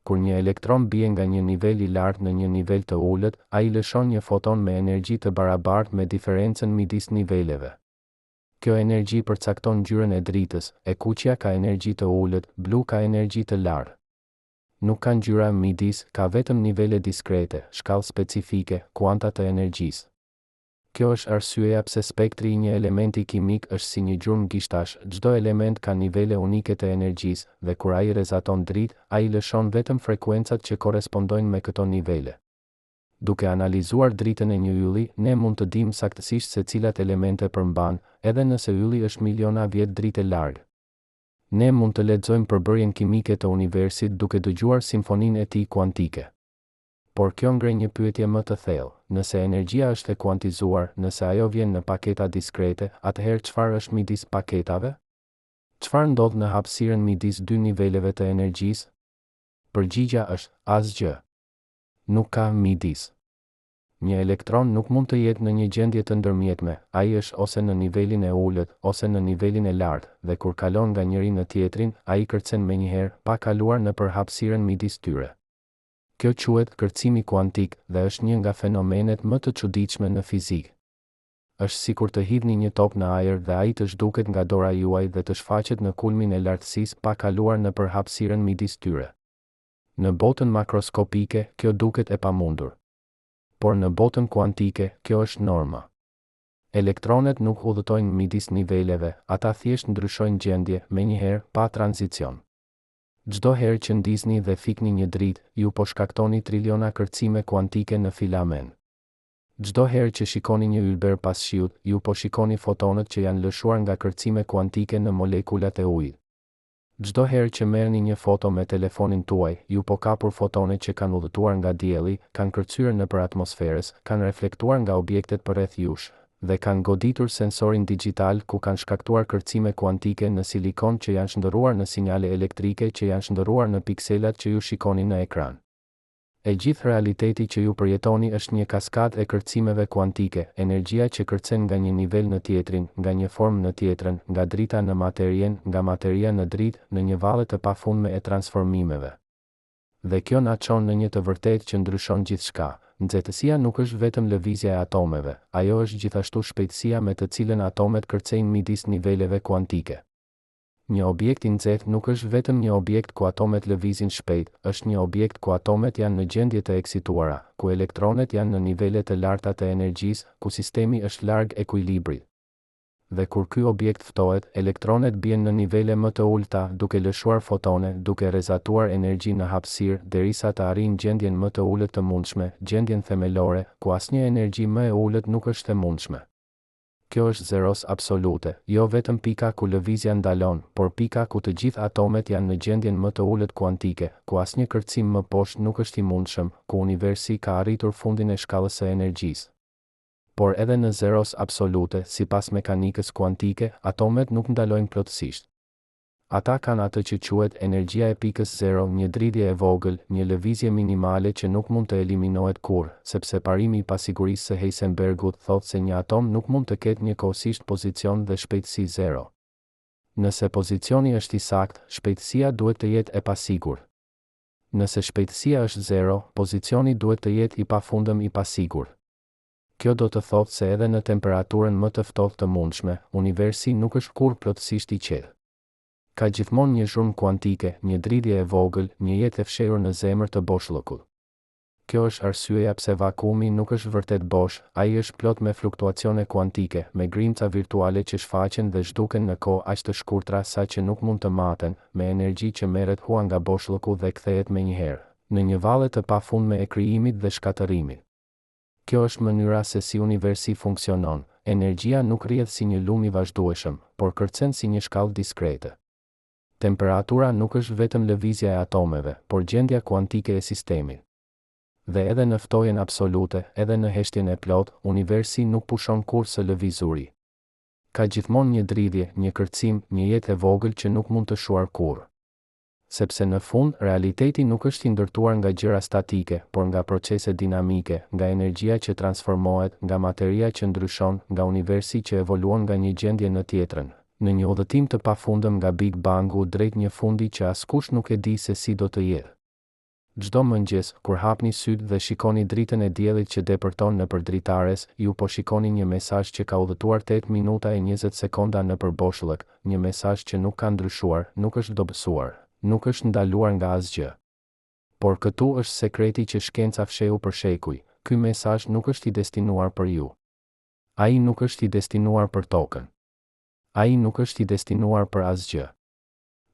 Kur një elektron bie nga një nivel i lartë në një nivel të ulët, ai lëshon një foton me energji të barabartë me diferencën midis niveleve. Kjo energji përcakton ngjyrën e dritës, e kuqja ka energji të ulët, blu ka energji të lartë. Nuk ka ngjyra midis, ka vetëm nivele diskrete, shkallë specifike, kuanta të energjisë. Kjo është arsyeja pse spektri i një elementi kimik është si një gjurmë gishtash, çdo element ka nivele unike të energjisë, dhe kur ai rrezaton dritë, ai lëshon vetëm frekuencat që korrespondojnë me këto nivele. Duke analizuar dritën e një ylli, ne mund të dimë saktësisht se cilat elemente përmban, edhe nëse ylli është miliona vjet drite larg. Ne mund të lexojmë përbërjen kimike të universit duke dëgjuar simfoninë e tij kuantike. Por kjo ngre një pyetje më të thellë: nëse energjia është e kuantizuar, nëse ajo vjen në paketa diskrete, atëherë çfarë është midis paketave? Çfarë ndodh në hapësirën midis dy niveleve të energjisë? Përgjigjja është asgjë. Nuk ka midis. Një elektron nuk mund të jetë në një gjendje të ndërmjetme, ai është ose në nivelin e ulët, ose në nivelin e lartë, dhe kur kalon nga njëri në tjetrin, ai kërcen menjëherë, pa kaluar nëpër hapësirën midis tyre. Kjo quhet kërcimi kuantik dhe është një nga fenomenet më të çuditshme në fizikë. Është sikur të hidhni një top në ajër dhe ai të zhduket nga dora juaj dhe të shfaqet në kulmin e lartësisë pa kaluar nëpër hapësirën midis tyre. Në botën makroskopike, kjo duket e pamundur. Por në botën kuantike, kjo është norma. Elektronet nuk udhëtojnë midis niveleve, ata thjesht ndryshojnë gjendje, menjëherë pa tranzicion. Çdo herë që ndizni dhe fikni një dritë, ju po shkaktoni triliona kërcime kuantike në filament. Çdo herë që shikoni një ylber pas shiut, ju po shikoni fotonët që janë lëshuar nga kërcime kuantike në molekulat e ujit. Çdo herë që merrni një foto me telefonin tuaj, ju po kapur fotone që kanë udhëtuar nga dielli, kanë kërcyer nëpër atmosferës, kanë reflektuar nga objektet përreth jush, dhe kanë goditur sensorin digjital ku kanë shkaktuar kërcime kuantike në silikon që janë shndërruar në sinjale elektrike që janë shndërruar në pikselat që ju shikoni në ekran. E gjithë realiteti që ju përjetoni është një kaskadë e kërcimeve kuantike, energjia që kërcen nga një nivel në tjetrin, nga një formë në tjetrën, nga drita në materien, nga materia në dritë, në një valë të pafundme e transformimeve. Dhe kjo na çon në një të vërtetë që ndryshon gjithçka. Nxehtësia nuk është vetëm lëvizja e atomeve, ajo është gjithashtu shpejtësia me të cilën atomet kërcejnë midis niveleve kuantike. Një objekt i nxehtë nuk është vetëm një objekt ku atomet lëvizin shpejt, është një objekt ku atomet janë në gjendje të eksituara, ku elektronet janë në nivele të larta të energjisë, ku sistemi është larg ekuilibrit. Dhe kur ky objekt ftohet, elektronet bien në nivele më të ulta, duke lëshuar fotone, duke rrezatuar energji në hapësirë, derisa të arrijnë gjendjen më të ulët të mundshme, gjendjen themelore, ku asnjë energji më e ulët nuk është e mundshme. Kjo është zeros absolute, jo vetëm pika ku lëvizja ndalon, por pika ku të gjithë atomet janë në gjendjen më të ulët kuantike, ku asnjë kërcim më poshtë nuk është i mundshëm, ku universi ka arritur fundin e shkallës së energjisë. Por edhe në zeros absolute, sipas mekanikës kuantike, atomet nuk ndalojnë plotësisht. Ata kanë atë që quhet energjia e pikës zero, një dridhje e vogël, një lëvizje minimale që nuk mund të eliminohet kurrë, sepse parimi i pasigurisë së Heisenbergut thotë se një atom nuk mund të ketë njëkohësisht pozicion dhe shpejtësi zero. Nëse pozicioni është i saktë, shpejtësia duhet të jetë e pasigurt. Nëse shpejtësia është zero, pozicioni duhet të jetë i pafundëm i pasigurt. Kjo do të thotë se edhe në temperaturën më të ftohtë të mundshme, universi nuk është kurrë plotësisht i qetë. Ka gjithmonë një zhurmë kuantike, një dridhje e vogël, një jetë e fshehur në zemër të boshllëkut. Kjo është arsyeja pse vakumi nuk është vërtet bosh, ai është plot me fluktuacione kuantike, me grimca virtuale që shfaqen dhe zhduken në kohë aq të shkurtra sa që nuk mund të maten, me energji që merret hua nga boshllëku dhe kthehet menjëherë në një valle të pafundme e krijimit dhe shkatërimit. Kjo është mënyra se si universi funksionon. Energjia nuk rrjedh si një lum i vazhdueshëm, por kërcen si një shkallë diskrete. Temperatura nuk është vetëm lëvizja e atomeve, por gjendja kuantike e sistemit. Dhe edhe në ftojen absolute, edhe në heshtjen e plot, universi nuk pushon kurrë së lëvizuri. Ka gjithmonë një dridhje, një kërcim, një jetë e vogël që nuk mund të shuar kurrë. Sepse në fund, realiteti nuk është i ndërtuar nga gjëra statike, por nga procese dinamike, nga energjia që transformohet, nga materia që ndryshon, nga universi që evoluon nga një gjendje në tjetrën, në një udhëtim të pafundëm nga Big Bangu drejt një fundi që askush nuk e di se si do të jetë. Çdo mëngjes, kur hapni syt dhe shikoni dritën e diellit që depërton nëpër dritares, ju po shikoni një mesazh që ka udhëtuar 8 minuta e 20 sekonda nëpër boshllëk, një mesazh që nuk ka ndryshuar, nuk është dobësuar, nuk është ndaluar nga asgjë. Por këtu është sekreti që shkenca fshehu për shekuj, ky mesazh nuk është i destinuar për ju. Ai nuk është i destinuar për tokën. Ai nuk është i destinuar për asgjë.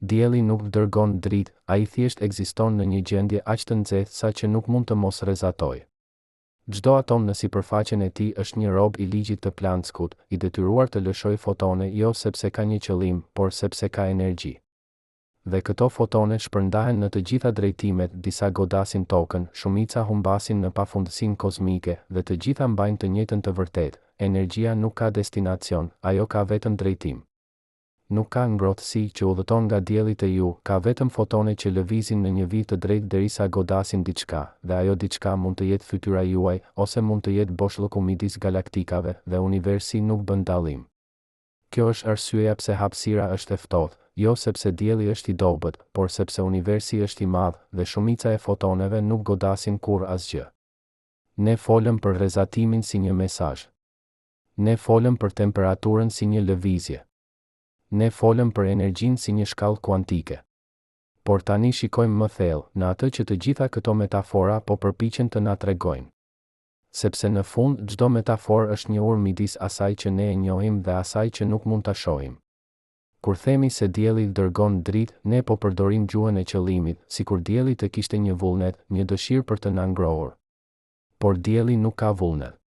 Dielli nuk dërgon dritë, ai thjesht ekziston në një gjendje aq të nxehtë sa që nuk mund të mos rrezatojë. Çdo atom në sipërfaqen e tij është një rob i ligjit të Planckut, i detyruar të lëshojë fotone jo sepse ka një qëllim, por sepse ka energji. Dhe këto fotone shpërndahen në të gjitha drejtimet, disa godasin tokën, shumica humbasin në pafundësinë kozmike, dhe të gjitha mbajnë të njëjtën të vërtetë. Energjia nuk ka destinacion, ajo ka vetëm drejtim. Nuk ka ngrohtësi që udhëton nga dielli te ju, ka vetëm fotone që lëvizin në një vit të drejtë derisa godasin diçka, dhe ajo diçka mund të jetë fytyra juaj, ose mund të jetë boshllëku midis galaktikave, dhe universi nuk bën dallim. Kjo është arsyeja pse hapësira është e ftohtë, jo sepse dielli është i dobët, por sepse universi është i madh dhe shumica e fotoneve nuk godasin kurrë asgjë. Ne folëm për rrezatimin si një mesazh. Ne folëm për temperaturën si një lëvizje. Ne folëm për energjinë si një shkallë kuantike. Por tani shikojmë më thellë, në atë që të gjitha këto metafora po përpiqen të na tregojnë. Sepse në fund çdo metaforë është një urë midis asaj që ne e njohim dhe asaj që nuk mund ta shohim. Kur themi se dielli dërgon dritë, ne po përdorim gjuhën e qëllimit, sikur dielli të kishte një vullnet, një dëshirë për të na ngrohur. Por dielli nuk ka vullnet.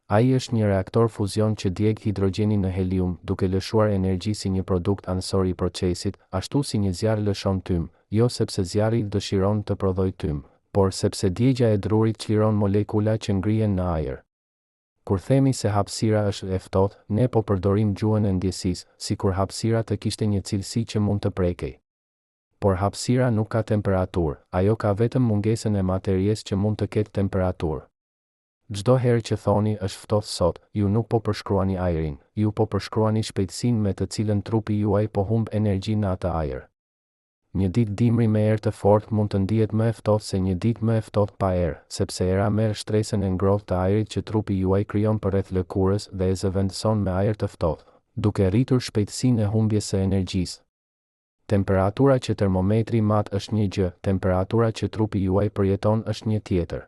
Ai është një reaktor fuzion që djeg hidrogjenin në helium, duke lëshuar energji si një produkt anësor i procesit, ashtu si një zjarr lëshon tym, jo sepse zjarri dëshiron të prodhojë tym, por sepse djegja e drurit çliron molekula që ngrihen në ajër. Kur themi se hapësira është e ftohtë, ne po përdorim gjuhën e ndjesisë, sikur hapësira të kishte një cilësi që mund të prekej. Por hapësira nuk ka temperaturë, ajo ka vetëm mungesën e materies që mund të ketë temperaturë. Çdo herë që thoni është ftohtë sot, ju nuk po përshkruani ajrin, ju po përshkruani shpejtësinë me të cilën trupi juaj po humb energji në atë ajër. Një ditë dimri me erë të fortë mund të ndihet më e ftohtë se një ditë më e ftohtë pa erë, sepse era merr shtresën e ngrohtë të ajrit që trupi juaj krijon përreth lëkurës dhe e zëvendëson me ajër të ftohtë, duke rritur shpejtësinë e humbjes së energjisë. Temperatura që termometri mat është një gjë, temperatura që trupi juaj përjeton është një tjetër.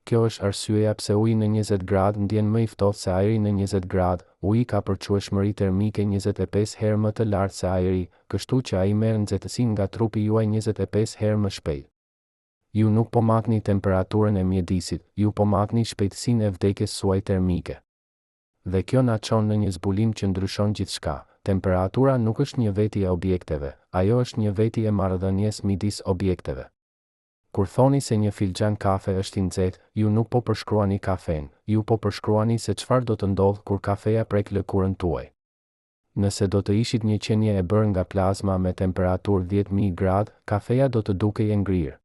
Kjo është arsyeja pse uji në 20 gradë ndjen më i ftohtë se ajri në 20 gradë. Uji ka përquajshmëri termike 25 herë më të lartë se ajri, kështu që ai merr nxehtësinë nga trupi juaj 25 herë më shpejt. Ju nuk po matni temperaturën e mjedisit, ju po matni shpejtësinë e vdekjes suaj termike. Dhe kjo na çon në një zbulim që ndryshon gjithçka. Temperatura nuk është një veti e objekteve, ajo është një veti e marrëdhënies midis objekteve. Kur thoni se një filxhan kafe është i nxehtë, ju nuk po përshkruani kafen, ju po përshkruani se çfarë do të ndodhë kur kafeja prek lëkurën tuaj. Nëse do të ishit një qenie e bërë nga plazma me temperaturë 10.000 gradë, kafeja do të dukej e ngrirë.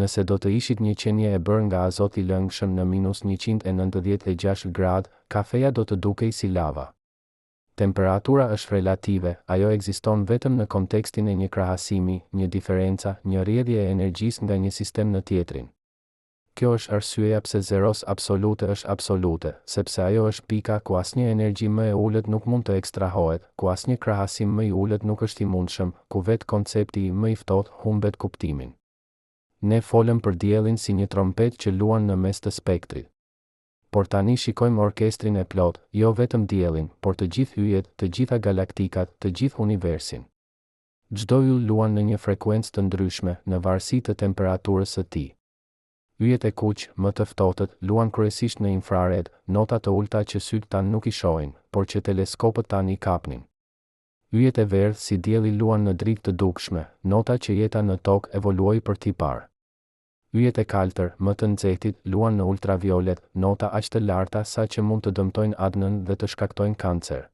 Nëse do të ishit një qenie e bërë nga azot i lëngshëm në -196 gradë, kafeja do të dukej si lava. Temperatura është relative, ajo ekziston vetëm në kontekstin e një krahasimi, një diferenca, një rrjedhje e energjisë nga një sistem në tjetrin. Kjo është arsyeja pse zeros absolute është absolute, sepse ajo është pika ku asnjë energji më e ulët nuk mund të ekstrahohet, ku asnjë krahasim më i ulët nuk është i mundshëm, ku vetë koncepti më i ftohtë humbet kuptimin. Ne folëm për diellin si një trompet që luan në mes të spektrit. Por tani shikojmë orkestrin e plot, jo vetëm diellin, por të gjithë yjet, të gjitha galaktikat, të gjithë universin. Çdo yll luan në një frekuencë të ndryshme, në varësi të temperaturës së tij. Yjet e kuq, më të ftohtët, luan kryesisht në infrared, nota të ulta që sytë tanë nuk i shohin, por që teleskopët tanë i kapnin. Yjet e verdhë si dielli luan në dritë të dukshme, nota që jeta në tokë evoluoi për t'i parë. Yjet e kaltër, më të nxehtit, luan në ultraviolet, nota aq të larta sa që mund të dëmtojnë adnën dhe të shkaktojnë kancer.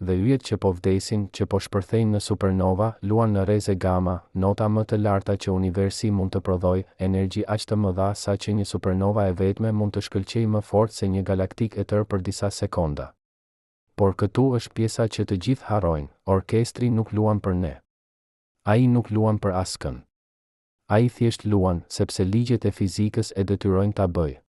Dhe yjet që po vdesin, që po shpërthejnë në supernova, luan në reze gama, nota më të larta që universi mund të prodhojë, energji aq të mëdha sa që një supernova e vetme mund të shkëlqejë më fort se një galaktik e tërë për disa sekonda. Por këtu është pjesa që të gjithë harrojnë, orkestri nuk luan për ne. Ai nuk luan për askën. Ai thjesht luan, sepse ligjet e fizikës e detyrojnë ta bëjë.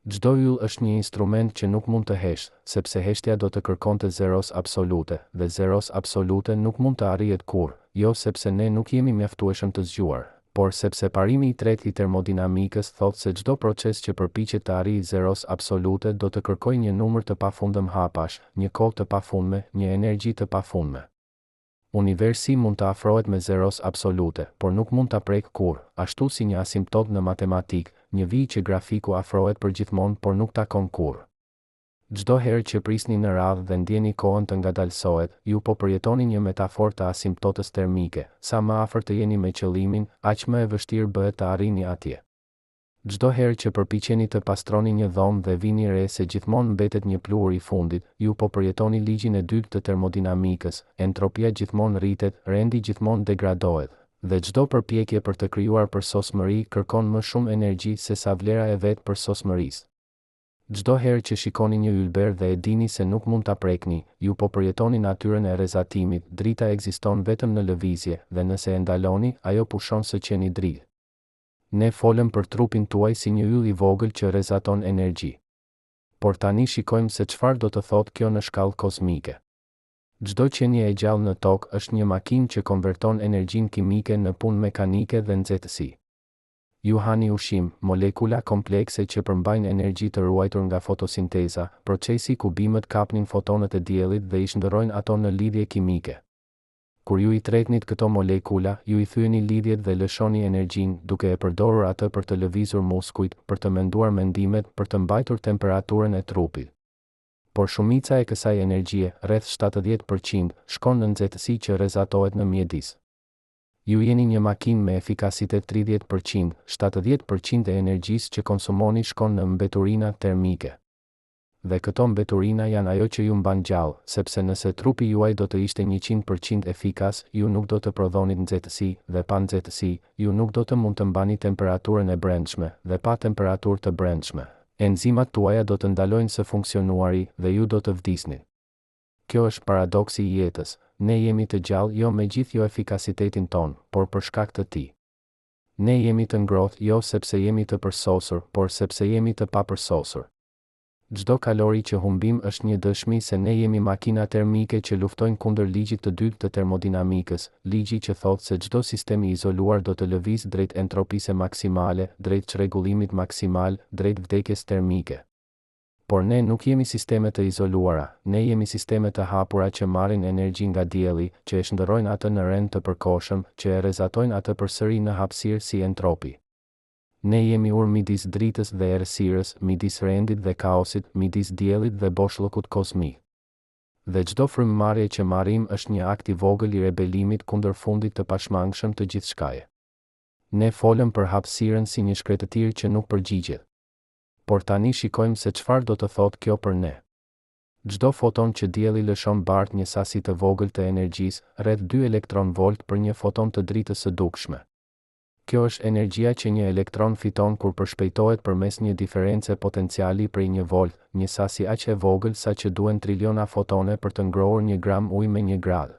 Çdo yll është një instrument që nuk mund të heshtë, sepse heshtja do të kërkonte zeros absolute, dhe zeros absolute nuk mund të arrihet kurrë, jo sepse ne nuk jemi mjaftueshëm të zgjuar, por sepse parimi i tretë i termodinamikës thotë se çdo proces që përpiqet të arrijë zeros absolute do të kërkojë një numër të pafundëm hapash, një kohë të pafundme, një energji të pafundme. Universi mund të afrohet me zeros absolute, por nuk mund ta prek kurrë, ashtu si një asimptot në matematikë, një vijë që grafiku afrohet përgjithmonë por nuk takon kurrë. Çdo herë që prisni në radhë dhe ndjeni kohën të ngadalësohet, ju po përjetoni një metaforë të asimptotës termike, sa më afër të jeni me qëllimin, aq më e vështirë bëhet të arrini atje. Çdo herë që përpiqeni të pastroni një dhomë dhe vini re se gjithmonë mbetet një pluhur i fundit, ju po përjetoni ligjin e dytë të termodinamikës, entropia gjithmonë rritet, rendi gjithmonë degradohet, dhe çdo përpjekje për të krijuar përsosmëri kërkon më shumë energji se sa vlera e vetë përsosmërisë. Çdo herë që shikoni një ylber dhe e dini se nuk mund ta prekni, ju po përjetoni natyrën e rrezatimit, drita ekziston vetëm në lëvizje, dhe nëse e ndaloni, ajo pushon së qeni dritë. Ne folëm për trupin tuaj si një yll i vogël që rrezaton energji. Por tani shikojmë se çfarë do të thotë kjo në shkallë kozmike. Çdo qenie e gjallë në tokë është një makinë që konverton energjinë kimike në punë mekanike dhe nxehtësi. Ju hani ushqim, molekula komplekse që përmbajnë energji të ruajtur nga fotosinteza, procesi ku bimët kapnin fotonët e diellit dhe i shndërrojnë ato në lidhje kimike. Kur ju i tregnit këto molekula, ju i thyeni lidhjet dhe lëshoni energjinë, duke e përdorur atë për të lëvizur muskujt, për të menduar mendimet, për të mbajtur temperaturën e trupit. Por shumica e kësaj energjie, rreth 70%, shkon në nxehtësi që rrezatohet në mjedis. Ju jeni një makinë me efikasitet 30%, 70% e energjisë që konsumoni shkon në mbeturina termike. Dhe këto mbeturina janë ajo që ju mban gjallë, sepse nëse trupi juaj do të ishte 100% efikas, ju nuk do të prodhonit nxehtësi, dhe pa nxehtësi, ju nuk do të mund të mbani temperaturën e brendshme, dhe pa temperaturë të brendshme. Enzimat tuaja do të ndalojnë së funksionuari dhe ju do të vdisni. Kjo është paradoksi i jetës, ne jemi të gjallë jo me gjithë jo efikasitetin ton, por për shkak të tij. Ne jemi të ngrohtë jo sepse jemi të përsosur, por sepse jemi të papërsosur. Çdo kalori që humbim është një dëshmi se ne jemi makina termike që luftojnë kundër ligjit të dytë të termodinamikës, ligji që thotë se çdo sistem i izoluar do të lëvizë drejt entropisë maksimale, drejt çrregullimit maksimal, drejt vdekjes termike. Por ne nuk jemi sisteme të izoluara, ne jemi sisteme të hapura që marrin energji nga dielli, që e shndërrojnë atë në rend të përkohshëm, që e rrezatojnë atë përsëri në hapësirë si entropi. Ne jemi ur midis dritës dhe errësirës, midis rendit dhe kaosit, midis diellit dhe boshllëkut kozmik. Dhe çdo frymëmarrje që marrim është një akt i vogël i rebelimit kundër fundit të pashmangshëm të gjithçkaje. Ne folëm për hapësirën si një shkretëtir që nuk përgjigjet. Por tani shikojmë se çfarë do të thotë kjo për ne. Çdo foton që dielli lëshon bart një sasi të vogël të energjisë, rreth 2 elektron-volt për një foton të dritës së dukshme. Kjo është energjia që një elektron fiton kur përshpejtohet përmes një diference potenciali prej 1 volt, një sasi aq e vogël sa që duhen triliona fotone për të ngrohur 1 gram ujë me 1 gradë.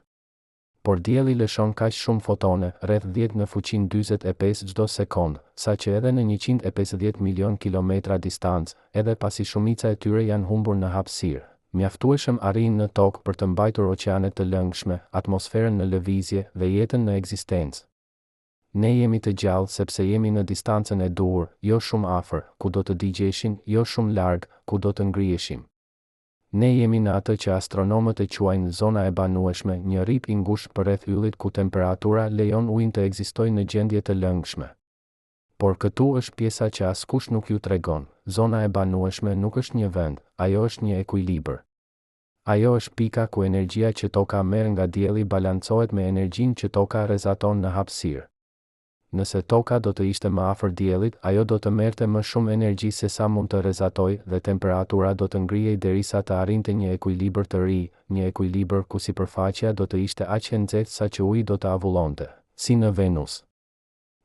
Por dielli lëshon kaq shumë fotone, rreth 10 në fuqinë 45 çdo sekond, saqë edhe në 150 milion kilometra distancë, edhe pasi shumica e tyre janë humbur në hapësirë, mjaftueshëm arrin në tokë për të mbajtur oqeanet të lëngshme, atmosferën në lëvizje dhe jetën në ekzistencë. Ne jemi të gjallë sepse jemi në distancën e duhur, jo shumë afër, ku do të digjeshin, jo shumë larg, ku do të ngriheshim. Ne jemi në atë që astronomët e quajnë zona e banueshme, një rrip i ngushtë përreth yllit ku temperatura lejon ujin të ekzistojë në gjendje të lëngshme. Por këtu është pjesa që askush nuk ju tregon. Zona e banueshme nuk është një vend, ajo është një ekuilibër. Ajo është pika ku energjia që toka merr nga dielli balancohet me energjinë që toka rrezaton në hapësirë. Nëse toka do të ishte më afër diellit, ajo do të merrte më shumë energji se sa mund të rrezatojë dhe temperatura do të ngrihej derisa të arrinte një ekuilibër të ri, një ekuilibër ku sipërfaqja do të ishte aq e nxehtë sa që uji do të avullonte, si në Venus.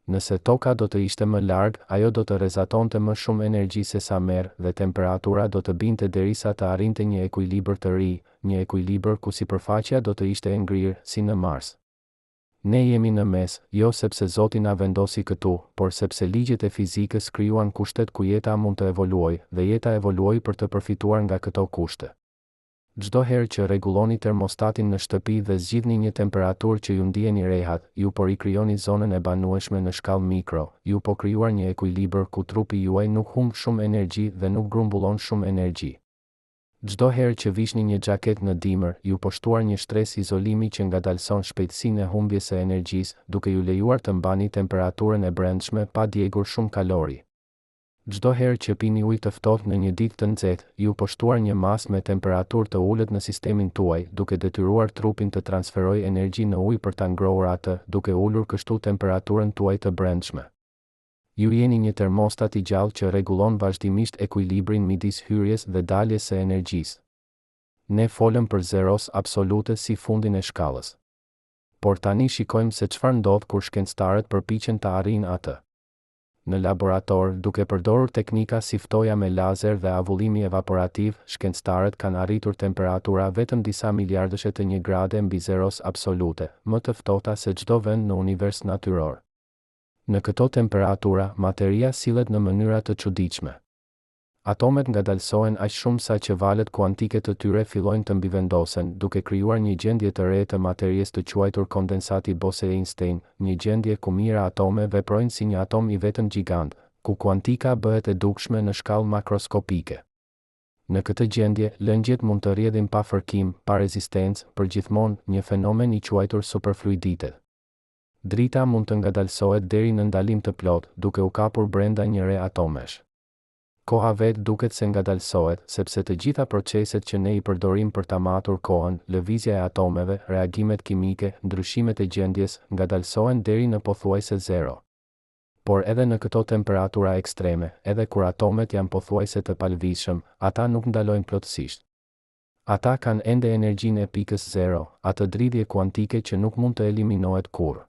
Nëse toka do të ishte më larg, ajo do të rrezatonte më shumë energji se sa merr dhe temperatura do të binte derisa të arrinte një ekuilibër të ri, një ekuilibër ku sipërfaqja do të ishte e ngrirë, si në Mars. Ne jemi në mes, jo sepse Zoti na vendosi këtu, por sepse ligjet e fizikës krijuan kushtet ku jeta mund të evoluojë dhe jeta evoluoi për të përfituar nga këto kushte. Çdo herë që rregulloni termostatin në shtëpi dhe zgjidhni një temperaturë që ju ndiheni rehat, ju po rikrijoni zonën e banueshme në shkallë mikro, ju po krijuar një ekuilibër ku trupi juaj nuk humb shumë energji dhe nuk grumbullon shumë energji. Çdo herë që vishni një xhaketë në dimër, ju po shtuar një shtresë izolimi që ngadalson shpejtësinë e humbjes së energjisë, duke ju lejuar të mbani temperaturën e brendshme pa djegur shumë kalori. Çdo herë që pini ujë të ftohtë në një ditë të nxehtë, ju po shtuar një masë me temperaturë të ulët në sistemin tuaj, duke detyruar trupin të transferojë energji në ujë për ta ngrohur atë, duke ulur kështu temperaturën tuaj të brendshme. Ju jeni një termostat i gjallë që rregullon vazhdimisht ekuilibrin midis hyrjes dhe daljes së energjisë. Ne folëm për zeros absolute si fundin e shkallës. Por tani shikojmë se çfarë ndodh kur shkencëtarët përpiqen të arrijnë atë. Në laborator, duke përdorur teknika si ftoja me lazer dhe avullimi evaporativ, shkencëtarët kanë arritur temperatura vetëm disa miliardëshe të 1 grade mbi zeros absolute, më të ftohta se çdo vend në univers natyror. Në këto temperatura, materia sillet në mënyra të çuditshme. Atomet ngadalsohen aq shumë sa që valët kuantike të tyre fillojnë të mbivendosen, duke krijuar një gjendje të re të materisë të quajtur kondensati Bose-Einstein, një gjendje ku mijëra atome veprojnë si një atom i vetëm gjigant, ku kuantika bëhet e dukshme në shkallë makroskopike. Në këtë gjendje, lëngjet mund të rrjedhin pa fërkim, pa rezistencë, përgjithmonë një fenomen i quajtur superfluidite. Drita mund të ngadalsohet deri në ndalim të plot, duke u kapur brenda një re atomesh. Koha vetë duket se ngadalsohet, sepse të gjitha proceset që ne i përdorim për ta matur kohën, lëvizja e atomeve, reagimet kimike, ndryshimet e gjendjes, ngadalsohen deri në pothuajse zero. Por edhe në këto temperatura ekstreme, edhe kur atomet janë pothuajse të palvizshëm, ata nuk ndalojnë plotësisht. Ata kanë ende energjinë e pikës zero, atë dridhje kuantike që nuk mund të eliminohet kurrë.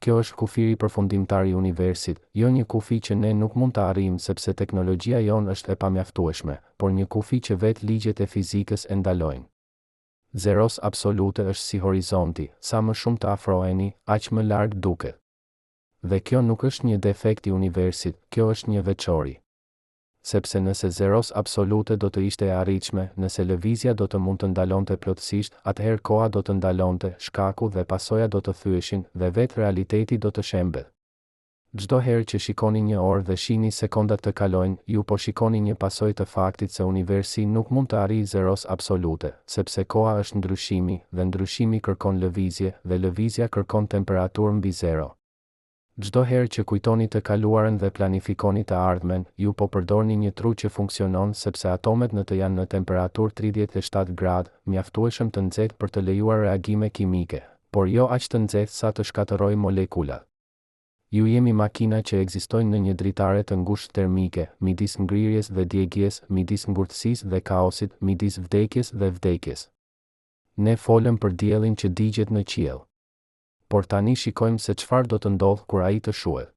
Kjo është kufiri përfundimtar i universit, jo një kufi që ne nuk mund të arrijmë sepse teknologjia jonë është e pamjaftueshme, por një kufi që vetë ligjet e fizikës e ndalojnë. Zeros absolute është si horizonti, sa më shumë të afroheni, aq më larg duket. Dhe kjo nuk është një defekt i universit, kjo është një veçori. Sepse nëse zeros absolute do të ishte e arritshme, nëse lëvizja do të mund të ndalonte plotësisht, atëherë koha do të ndalonte, shkaku dhe pasoja do të thyeshin dhe vetë realiteti do të shembet. Çdo herë që shikoni një orë dhe shihni sekondat të kalojnë, ju po shikoni një pasojë të faktit se universi nuk mund të arrijë zeros absolute, sepse koha është ndryshimi dhe ndryshimi kërkon lëvizje dhe lëvizja kërkon temperaturë mbi zero. Çdo herë që kujtoni të kaluarën dhe planifikoni të ardhmen, ju po përdorni një tru që funksionon sepse atomet në të janë në temperaturë 37 gradë, mjaftueshëm të nxehtë për të lejuar reagime kimike, por jo aq të nxehtë sa të shkatërrojë molekulat. Ju jemi makina që ekzistojnë në një dritare të ngushtë termike, midis ngrirjes dhe djegjes, midis ngurtësisë dhe kaosit, midis vdekjes dhe vdekjes. Ne folëm për diellin që digjet në qiell. Por tani shikojmë se çfarë do të ndodhë kur ai të shuhet.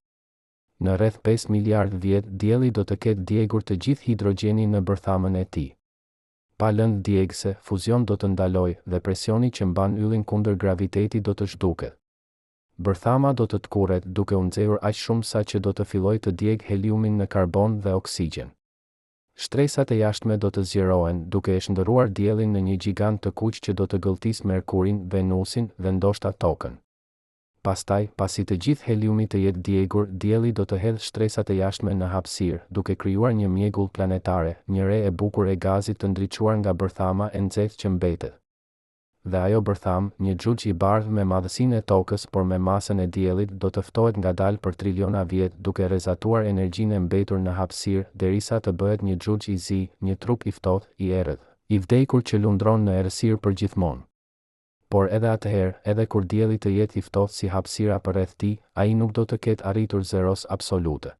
Në rreth 5 miliard vjet, dielli do të ketë djegur të gjithë hidrogjenin në bërthamën e tij. Pa lëndë djegëse, fuzion do të ndaloj dhe presioni që mban yllin kundër graviteti do të zhduket. Bërthama do të tkurret duke u nxehur aq shumë sa që do të filloj të djegë heliumin në karbon dhe oksigjen. Shtresat e jashtme do të zgjerohen duke e shndërruar diellin në një gjigant të kuq që do të gëlltisë Merkurin, Venusin dhe ndoshta Tokën. Pastaj, pasi të gjithë heliumi të jetë djegur, dielli do të hedhë shtresat e jashtme në hapësirë, duke krijuar një mjegull planetare, një re e bukur e gazit të ndriçuar nga bërthama e nxehtë që mbetet. Dhe ajo bërtham, një xhuxh i bardhë me madhësinë e Tokës por me masën e diellit, do të ftohet ngadalë për triliona vjet duke rrezatuar energjinë e mbetur në hapësirë derisa të bëhet një xhuxh i zi, një trup i ftohtë, i errët, i vdekur që lundron në errësirë përgjithmonë. Por edhe atëherë, edhe kur dielli të jetë i ftohtë si hapësira përreth tij, ai nuk do të ketë arritur zeros absolute.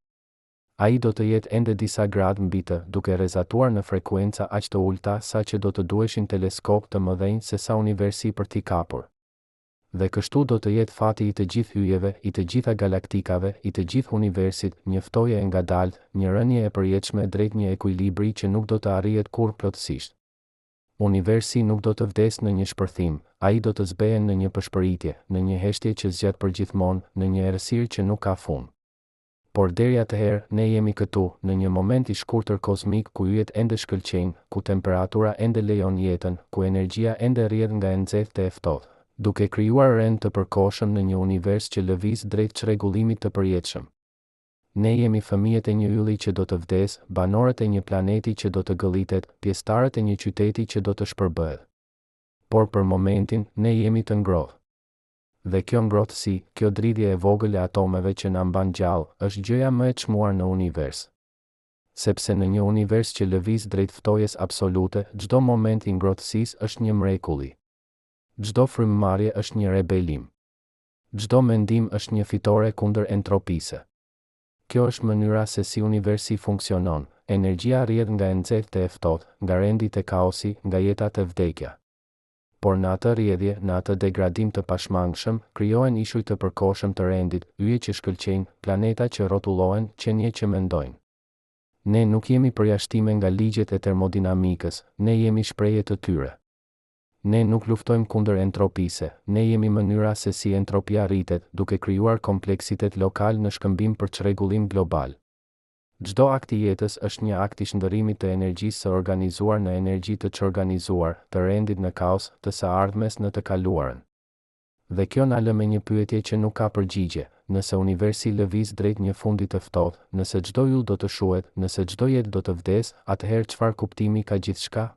Ai do të jetë ende disa gradë mbi të, duke rrezatuar në frekuenca aq të ulta sa që do të duheshin teleskop të mëdhenj se sa universi për t'i kapur. Dhe kështu do të jetë fati i të gjithë hyjeve, i të gjitha galaktikave, i të gjithë universit, një ftoje e ngadaltë, një rënje e përjetshme drejt një ekuilibri që nuk do të arrihet kurrë plotësisht. Universi nuk do të vdes në një shpërthim, ai do të zbehen në një pëshpëritje, në një heshtje që zgjat përgjithmonë, në një errësirë që nuk ka fund. Por deri atëherë, ne jemi këtu, në një moment i shkurtër kozmik ku yjet ende shkëlqejnë, ku temperatura ende lejon jetën, ku energjia ende rrjedh nga e nxehtë e ftohtë, duke krijuar rend të përkohshëm në një univers që lëviz drejt çrregullimit të përjetshëm. Ne jemi fëmijët e një ylli që do të vdes, banorët e një planeti që do të gëllitet, pjesëtarët e një qyteti që do të shpërbëhet. Por për momentin, ne jemi të ngrohtë. Dhe kjo ngrohtësi, kjo dridhje e vogël e atomeve që na mban gjallë, është gjëja më e çmuar në univers. Sepse në një univers që lëviz drejt ftojes absolute, çdo moment i ngrohtësisë është një mrekulli. Çdo frymëmarrje është një rebelim. Çdo mendim është një fitore kundër entropisë. Kjo është mënyra se si universi funksionon. Energjia rrjedh nga e nxehtë e ftohtë, nga rendit e kaosi, nga jetat e vdekja. Por në atë rrjedhje, në atë degradim të pashmangshëm, krijohen ishuj të përkohshëm të rendit, yje që shkëlqejnë, planeta që rrotullohen, qenie që mendojnë. Ne nuk jemi përjashtime nga ligjet e termodinamikës, ne jemi shprehje të tyre. Ne nuk luftojmë kundër entropisë, ne jemi mënyra se si entropia rritet, duke krijuar kompleksitet lokal në shkëmbim për çrregullim global. Çdo akt i jetës është një akt i shndërrimit të energjisë së organizuar në energji të çorganizuar, të rendit në kaos, të së ardhmes në të kaluarën. Dhe kjo na lë me një pyetje që nuk ka përgjigje: nëse universi lëviz drejt një fundi të ftohtë, nëse çdo yll do të shuhet, nëse çdo jetë do të vdes, atëherë çfarë kuptimi ka gjithçka?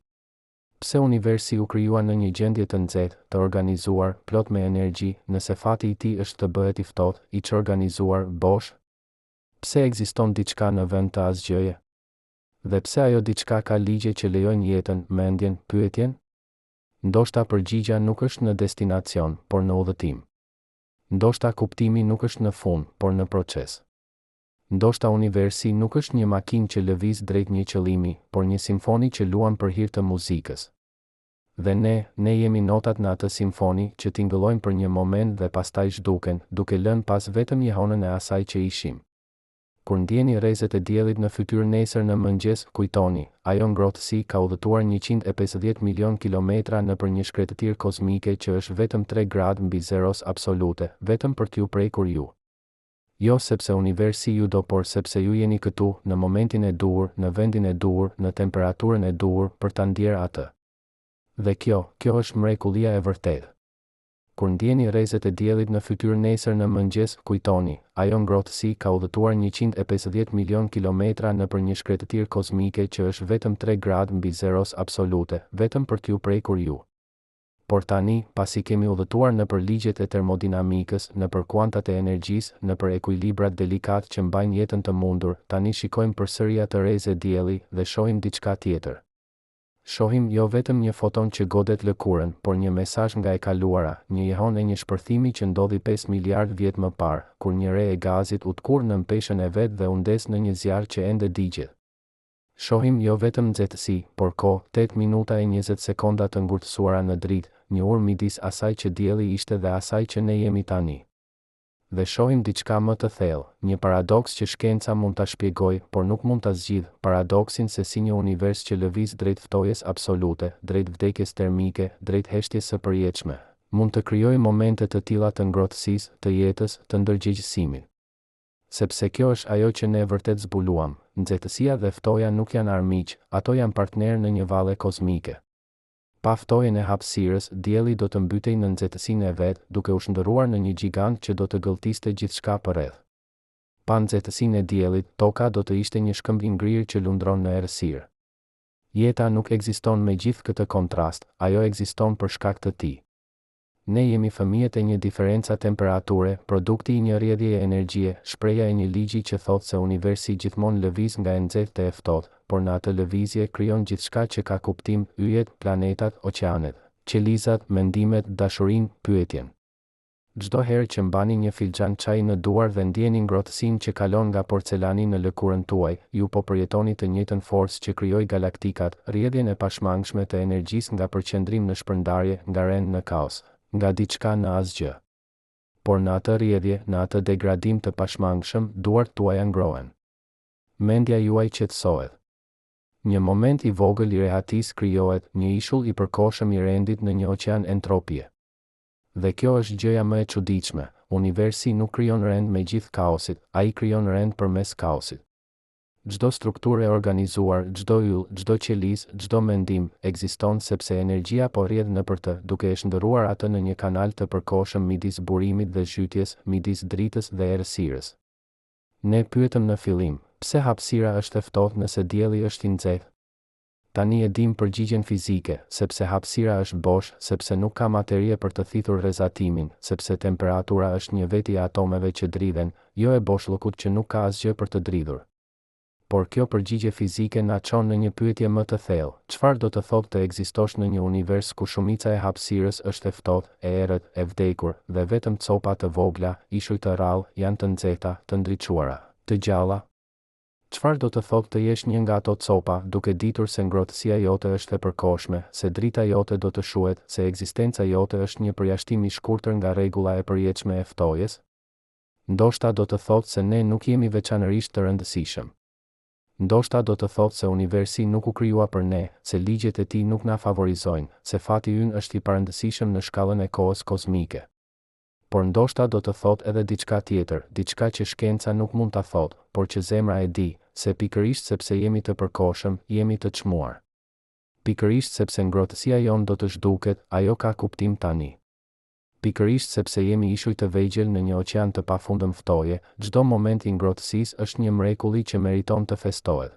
Pse universi u krijua në një gjendje të nxehtë, të organizuar, plot me energji, nëse fati i tij është të bëhet i ftohtë, i çorganizuar, bosh? Pse ekziston diçka në vend të asgjëje? Dhe pse ajo diçka ka ligje që lejojnë jetën, mendjen, pyetjen? Ndoshta përgjigja nuk është në destinacion, por në udhëtim. Ndoshta kuptimi nuk është në fund, por në proces. Ndoshta universi nuk është një makinë që lëviz drejt një qëllimi, por një simfoni që luan për hir të muzikës. Dhe ne jemi notat në atë simfoni që tingëllojnë për një moment dhe pastaj zhduken, duke lënë pas vetëm jehonën e asaj që ishim. Kur ndjeni rrezet e diellit në fytyrë nesër në mëngjes, kujtoni, ajo ngrohtësi ka udhëtuar 150 milion kilometra nëpër një shkretëtirë kozmike që është vetëm 3 gradë mbi zeros absolute, vetëm për t'ju prekur ju. Jo sepse universi ju do, por sepse ju jeni këtu, në momentin e duhur, në vendin e duhur, në temperaturën e duhur, për ta ndjerë atë. Dhe kjo është mrekullia e vërtetë. Kur ndjeni rrezet e diellit në fytyrë nesër në mëngjes, kujtoni, ajo ngrohtësi ka udhëtuar 150 milion kilometra nëpër një shkretëtirë kozmike që është vetëm 3 gradë mbi zeros absolute, vetëm për t'ju prekur ju. Por tani, pasi kemi udhëtuar nëpër ligjet e termodinamikës, nëpër kuantat e energjisë, nëpër ekuilibrat delikat që mbajnë jetën të mundur, tani shikojmë përsëri atë rrezë e dielli dhe shohim diçka tjetër. Shohim jo vetëm një foton që godet lëkurën, por një mesazh nga e kaluara, një jehon e një shpërthimi që ndodhi 5 miliard vjet më parë, kur një re e gazit u tkur në mpeshën e vet dhe u ndes në një zjarr që ende digjet. Shohim jo vetëm nxehtësi, por kohë, 8 minuta e 20 sekonda të ngurtësuara në dritë, një urë midis asaj që dielli ishte dhe asaj që ne jemi tani. Dhe shohim diçka më të thellë, një paradoks që shkenca mund ta shpjegojë, por nuk mund ta zgjidhë, paradoksin se si një univers që lëviz drejt ftojes absolute, drejt vdekjes termike, drejt heshtjes së përjetshme, mund të krijojë momente të tilla të ngrohtësisë, të jetës, të ndërgjegjësimit. Sepse kjo është ajo që ne vërtet zbuluam, nxehtësia dhe ftoja nuk janë armiq, ato janë partnerë në një valle kozmike. Pa ftojen e hapësirës, dielli do të mbytej në nxehtësinë e vet, duke u shndërruar në një gjigant që do të gëlltiste gjithçka përreth. Pa nxehtësinë e diellit, toka do të ishte një shkëmb i ngrirë që lundron në errësirë. Jeta nuk ekziston me gjithë këtë kontrast, ajo ekziston për shkak të tij. Ne jemi fëmijët e një diferenca temperature, produkti i një rrjedhjeje energjie, shpreha e një ligji që thotë se universi gjithmonë lëviz nga e nxehtë te e ftohtë, por në atë lëvizje krijon gjithçka që ka kuptim, yjet, planetat, oqeanet, qelizat, mendimet, dashurinë, pyetjen. Çdo herë që mbani një filxhan çaji në duar dhe ndjeni ngrohtësinë që kalon nga porcelani në lëkurën tuaj, ju po përjetoni të njëjtën forcë që krijoi galaktikat, rrjedhjen e pashmangshme të energjisë nga përqendrim në shpërndarje, nga rend në kaos, nga diçka në asgjë. Por në atë rrjedhje, në atë degradim të pashmangshëm, duart tuaja ngrohen. Mendja juaj qetësohet. Një moment i vogël i rehatis krijohet, një ishull i përkohshëm i rendit në një oqean entropie. Dhe kjo është gjëja më e çuditshme, universi nuk krijon rend me gjithë kaosit, ai krijon rend përmes kaosit. Çdo strukturë e organizuar, çdo yll, çdo qelizë, çdo mendim, ekziston sepse energjia po rrjedh nëpër të, duke e shndërruar atë në një kanal të përkohshëm midis burimit dhe zhytjes, midis dritës dhe errësirës. Ne pyetëm në fillim, pse hapësira është e ftohtë nëse dielli është i nxehtë? Tani e dim përgjigjen fizike, sepse hapësira është bosh, sepse nuk ka materie për të thithur rrezatimin, sepse temperatura është një veti e atomeve që dridhen, jo e boshllëkut që nuk ka asgjë për të dridhur. Por kjo përgjigje fizike na çon në një pyetje më të thellë. Çfarë do të thotë të ekzistosh në një univers ku shumica e hapësirës është e ftohtë, e errët, e vdekur, dhe vetëm copa të vogla, ishuj të rrallë, janë të nxehta, të ndriçuara, të gjalla? Çfarë do të thotë të jesh një nga ato copa, duke ditur se ngrohtësia jote është e përkohshme, se drita jote do të shuhet, se ekzistenca jote është një përjashtim i shkurtër nga rregulla e përjetshme e ftojes? Ndoshta do të thotë se ne nuk jemi veçanërisht të rëndësishëm. Ndoshta do të thotë se universi nuk u krijua për ne, se ligjet e tij nuk na favorizojnë, se fati ynë është i parëndësishëm në shkallën e kohës kozmike. Por ndoshta do të thotë edhe diçka tjetër, diçka që shkenca nuk mund ta thotë, por që zemra e di, se pikërisht sepse jemi të përkohshëm, jemi të çmuar. Pikërisht sepse ngrohtësia jon do të zhduket, ajo ka kuptim tani. Pikërisht sepse jemi ishuj të vegjël në një oqean të pafundëm ftoje, çdo moment i ngrohtësisë është një mrekulli që meriton të festohet.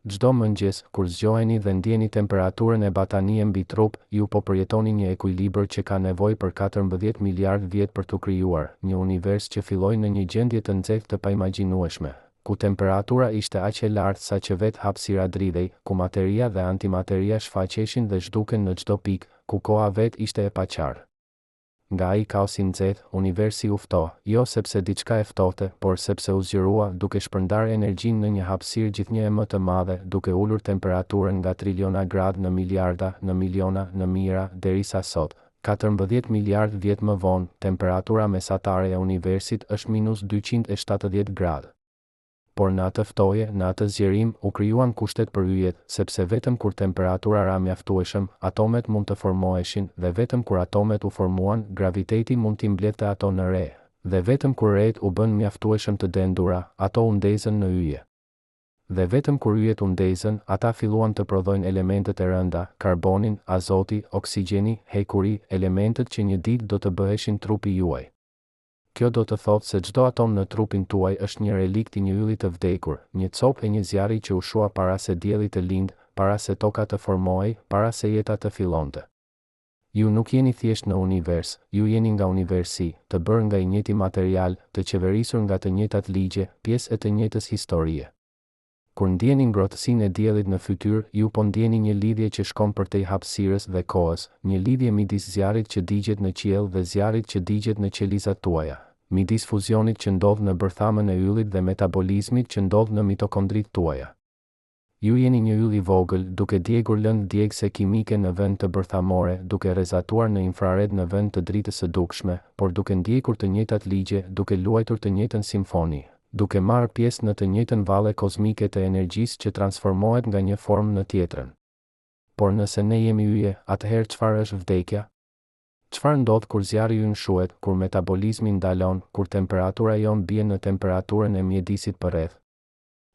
Çdo mëngjes, kur zgjoheni dhe ndjeni temperaturën e batanije mbi trup, ju po përjetoni një ekuilibër që ka nevojë për 14 miliard vjet për t'u krijuar, një univers që filloi në një gjendje të nxehtë të paimagjinueshme, ku temperatura ishte aq e lartë sa që vetë hapësira dridhej, ku materia dhe antimateria shfaqeshin dhe zhduken në çdo pikë, ku koha vetë ishte e paqartë. Nga ai kaosi nxehtë, universi u ftoh, jo sepse diçka e ftohte, por sepse u zgjerua, duke shpërndarë energjinë në një hapësirë gjithnjë e më të madhe, duke ulur temperaturën nga triliona gradë në miliarda, në miliona, në mijëra, derisa sot, 14 miliard vjet më vonë, temperatura mesatare e universit është -270 gradë. Por në atë ftoje, në atë zgjerim, u krijuan kushtet për yjet, sepse vetëm kur temperatura ra mjaftueshëm, atomet mund të formoheshin, dhe vetëm kur atomet u formuan, graviteti mund t'i mbledhte ato në re, dhe vetëm kur reet u bën mjaftueshëm të dendura, ato u ndezën në yje. Dhe vetëm kur yjet u ndezën, ata filluan të prodhojnë elementet e rënda, karbonin, azoti, oksigjeni, hekuri, elementet që një ditë do të bëheshin trupi juaj. Kjo do të thotë se çdo atom në trupin tuaj është një relikt i një ylli të vdekur, një copë e një zjarri që u shua para se dielli të lindë, para se toka të formohej, para se jeta të fillonte. Ju nuk jeni thjesht në univers, ju jeni nga universi, të bërë nga i njëjti material, të qeverisur nga të njëjtat ligje, pjesë e të njëjtës historie. Kur ndjeni ngrohtësinë e diellit në fytyrë, ju po ndjeni një lidhje që shkon përtej hapësirës dhe kohës, një lidhje midis zjarrit që digjet në qiell dhe zjarrit që digjet në qelizat tuaja, midis fuzionit që ndodh në bërthamën e yllit dhe metabolizmit që ndodh në mitokondrit tuaja. Ju jeni një yll I vogël, duke djegur lëndë djegëse kimike në vend të bërthamore, duke rrezatuar në infrared në vend të dritës së dukshme, por duke ndjekur të njëjtat ligje, duke luajtur të njëjtën simfoni, duke marrë pjesë në të njëjtën valle kozmike të energjisë që transformohet nga një formë në tjetrën. Por nëse ne jemi yje, atëherë çfarë është vdekja? Çfarë ndodh kur zjarri ynë shuhet, kur metabolizmi ndalon, kur temperatura jon bie në temperaturën e mjedisit përreth?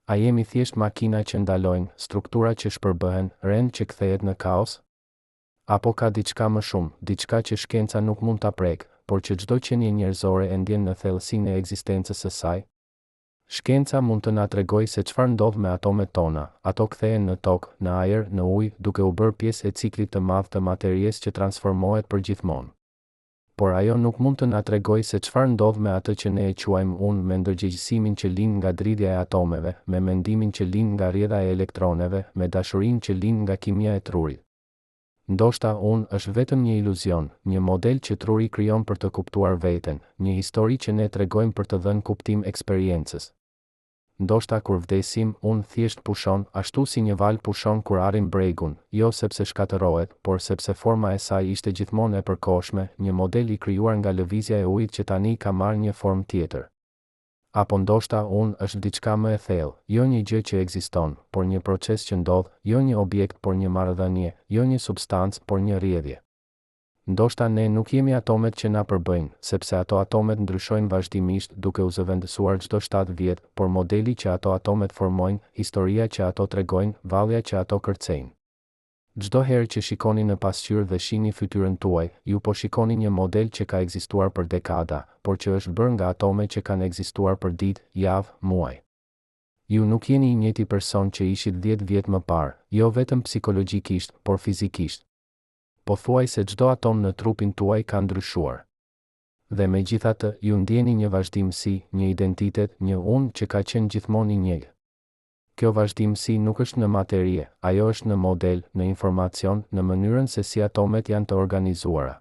A jemi thjesht makina që ndalojnë, struktura që shpërbëhen, rend që kthehet në kaos? Apo ka diçka më shumë, diçka që shkenca nuk mund ta prek, por që çdo qenie njerëzore e ndjen në thellësinë e ekzistencës së saj? Shkenca mund të na tregojë se çfarë ndodh me atomet tona. Ato kthehen në tokë, në ajër, në ujë, duke u bërë pjesë e ciklit të madh të materies që transformohet përgjithmonë. Por ajo nuk mund të na tregojë se çfarë ndodh me atë që ne e quajmë unë, me ndërgjegjësimin që lind nga dridhja e atomeve, me mendimin që lind nga rrjedha e elektroneve, me dashurinë që lind nga kimia e trurit. Ndoshta unë është vetëm një iluzion, një model që truri krijon për të kuptuar veten, një histori që ne tregojmë për të dhënë kuptim eksperiencës. Ndoshta kur vdesim, unë thjesht pushon, ashtu si një val pushon kur arrin bregun, jo sepse shkatërohet, por sepse forma e saj ishte gjithmonë e përkohshme, një model I krijuar nga lëvizja e ujit që tani ka marrë një formë tjetër. Apo ndoshta unë është diçka më e thellë, jo një gjë që ekziston, por një proces që ndodh, jo një objekt por një marrëdhënie, jo një substancë por një rrjedhje. Ndoshta ne nuk jemi atomet që na përbëjnë, sepse ato atomet ndryshojnë vazhdimisht duke u zëvendësuar çdo 7 vjet, por modeli që ato atomet formojnë, historia që ato tregojnë, vallja që ato kërcejnë. Çdo herë që shikoni në pasqyrë dhe shihni fytyrën tuaj, ju po shikoni një model që ka ekzistuar për dekada, por që është bërë nga atome që kanë ekzistuar për ditë, javë, muaj. Ju nuk jeni I njëjti person që ishit 10 vjet më parë, jo vetëm psikologjikisht, por fizikisht. Po thuaj se çdo atom në trupin tuaj ka ndryshuar. Dhe megjithatë, ju ndjeni një vazhdimsi, një identitet, një unë që ka qenë gjithmonë I njëjtë. Kjo vazhdimsi nuk është në materie, ajo është në model, në informacion, në mënyrën se si atomet janë të organizuara.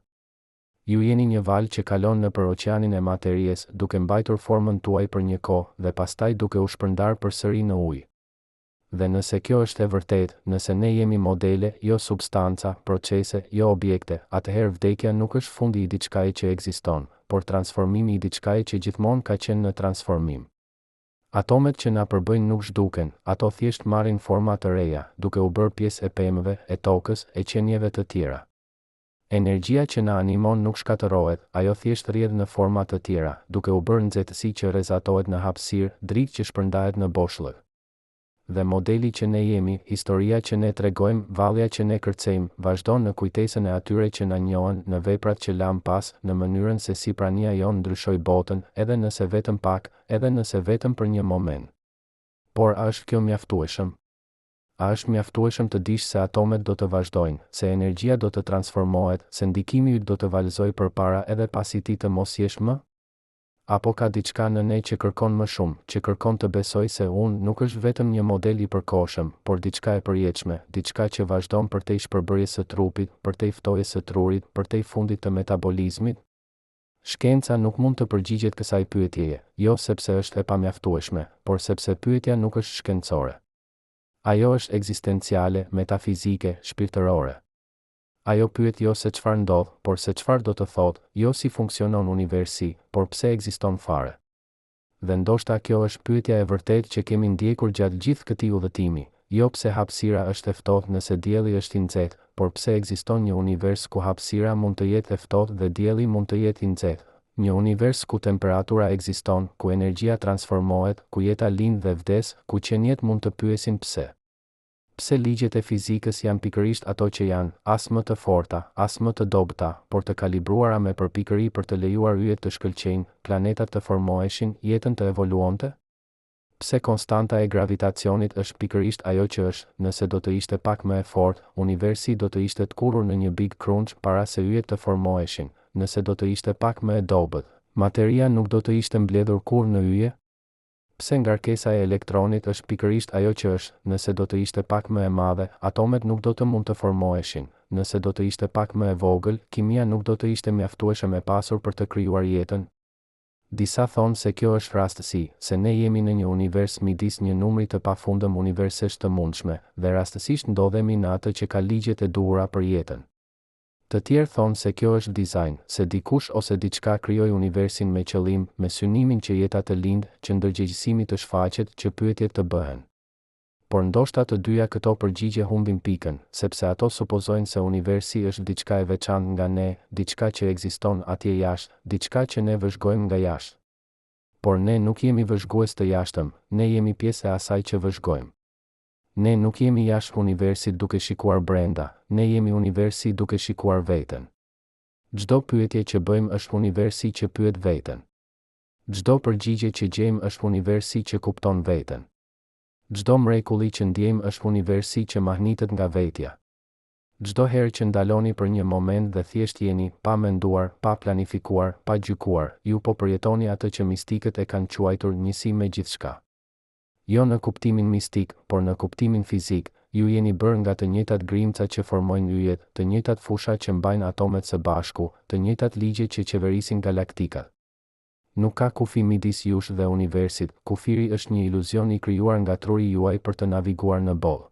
Ju jeni një val që kalon nëpër oqeanin e materies, duke mbajtur formën tuaj për një kohë dhe pastaj duke u shpërndar përsëri në ujë. Dhe nëse kjo është e vërtetë, nëse ne jemi modele, jo substanca, procese, jo objekte, atëherë vdekja nuk është fundi I diçkaje që ekziston, por transformimi I diçkaje që gjithmonë ka qenë në transformim. Atomet që na përbëjnë nuk zhduken, ato thjesht marrin forma të reja, duke u bërë pjesë e pemëve, e tokës, e qenieve të tjera. Energjia që na animon nuk shkatërohet, ajo thjesht rrjedh në forma të tjera, duke u bërë nxehtësi që rrezatohet në hapësirë, dritë që shpërndahet në boshllëk. Dhe modeli që ne jemi, historia që ne tregojmë, vallja që ne kërcejmë, vazhdon në kujtesën e atyre që na njohin, në veprat që lam pas, në mënyrën se si prania jon ndryshoi botën, edhe nëse vetëm pak, edhe nëse vetëm për një moment. Por a është kjo mjaftueshëm? A është mjaftueshëm të dish se atomet do të vazhdojnë, se energjia do të transformohet, se ndikimi yt do të valëzoj përpara edhe pasi ti të mos jesh më? Apo ka diçka në ne që kërkon më shumë, që kërkon të besoj se unë nuk është vetëm një model I përkohshëm, por diçka e përjetshme, diçka që vazhdon përtej shpërbërjes së trupit, përtej ftojes së trurit, përtej fundit të metabolizmit? Shkenca nuk mund të përgjigjet kësaj pyetjeje, jo sepse është e pamjaftueshme, por sepse pyetja nuk është shkencore. Ajo është ekzistenciale, metafizike, shpirtërore. Ajo pyet jo se çfarë ndodh, por se çfarë do të thotë, jo si funksionon universi, por pse ekziston fare. Dhe ndoshta kjo është pyetja e vërtetë që kemi ndjekur gjatë gjithë këtij udhëtimi, jo pse hapësira është e ftohtë nëse dielli është I nxehtë, por pse ekziston një univers ku hapësira mund të jetë e ftohtë dhe dielli mund të jetë I nxehtë. Një univers ku temperatura ekziston, ku energjia transformohet, ku jeta lind dhe vdes, ku qeniet mund të pyesin pse. Pse ligjet e fizikës janë pikërisht ato që janë, as më të forta, as më të dobëta, por të kalibruara me përpikëri për të lejuar yjet të shkëlqejnë, planetat të formoheshin, jetën të evoluonte? Pse konstanta e gravitacionit është pikërisht ajo që është, nëse do të ishte pak më e fortë, universi do të ishte të kurrur në një Big Crunch para se yjet të formoheshin, nëse do të ishte pak më e dobët, materia nuk do të ishte mbledhur kurrë në yje? Pse ngarkesa e elektronit është pikërisht ajo që është, nëse do të ishte pak më e madhe, atomet nuk do të mund të formoheshin, nëse do të ishte pak më e vogël, kimia nuk do të ishte mjaftueshëm e pasur për të krijuar jetën? Disa thonë se kjo është rastësi, se ne jemi në një univers midis një numri të pafundëm universish të mundshme, dhe rastësisht ndodhemi në atë që ka ligjet e duhura për jetën. Të tjerë thonë se kjo është dizajn, se dikush ose diçka krijoi universin me qëllim, me synimin që jeta të lindë, që ndërgjegjësimi të shfaqet, që pyetjet të bëhen. Por ndoshta të dyja këto përgjigje humbin pikën, sepse ato supozojnë se universi është diçka e veçantë nga ne, diçka që ekziston atje jashtë, diçka që ne vëzhgojmë nga jashtë. Por ne nuk jemi vëzhgues të jashtëm, ne jemi pjesë e asaj që vëzhgojmë. Ne nuk jemi jashtë universit duke shikuar brenda, ne jemi universi duke shikuar veten. Çdo pyetje që bëjmë është universi që pyet veten. Çdo përgjigje që gjejmë është universi që kupton veten. Çdo mrekulli që ndjejmë është universi që mahnitet nga vetja. Çdo herë që ndaloni për një moment dhe thjesht jeni, pa menduar, pa planifikuar, pa gjykuar, ju po përjetoni atë që mistikët e kanë quajtur njësi me gjithçka. Jo në kuptimin mistik, por në kuptimin fizik, ju jeni bërë nga të njëjtat grimca që formojnë yjet, të njëjtat fusha që mbajnë atomet së bashku, të njëjtat ligje që qeverisin galaktikat. Nuk ka kufi midis jush dhe universit, kufiri është një iluzion i krijuar nga truri juaj për të naviguar në boll.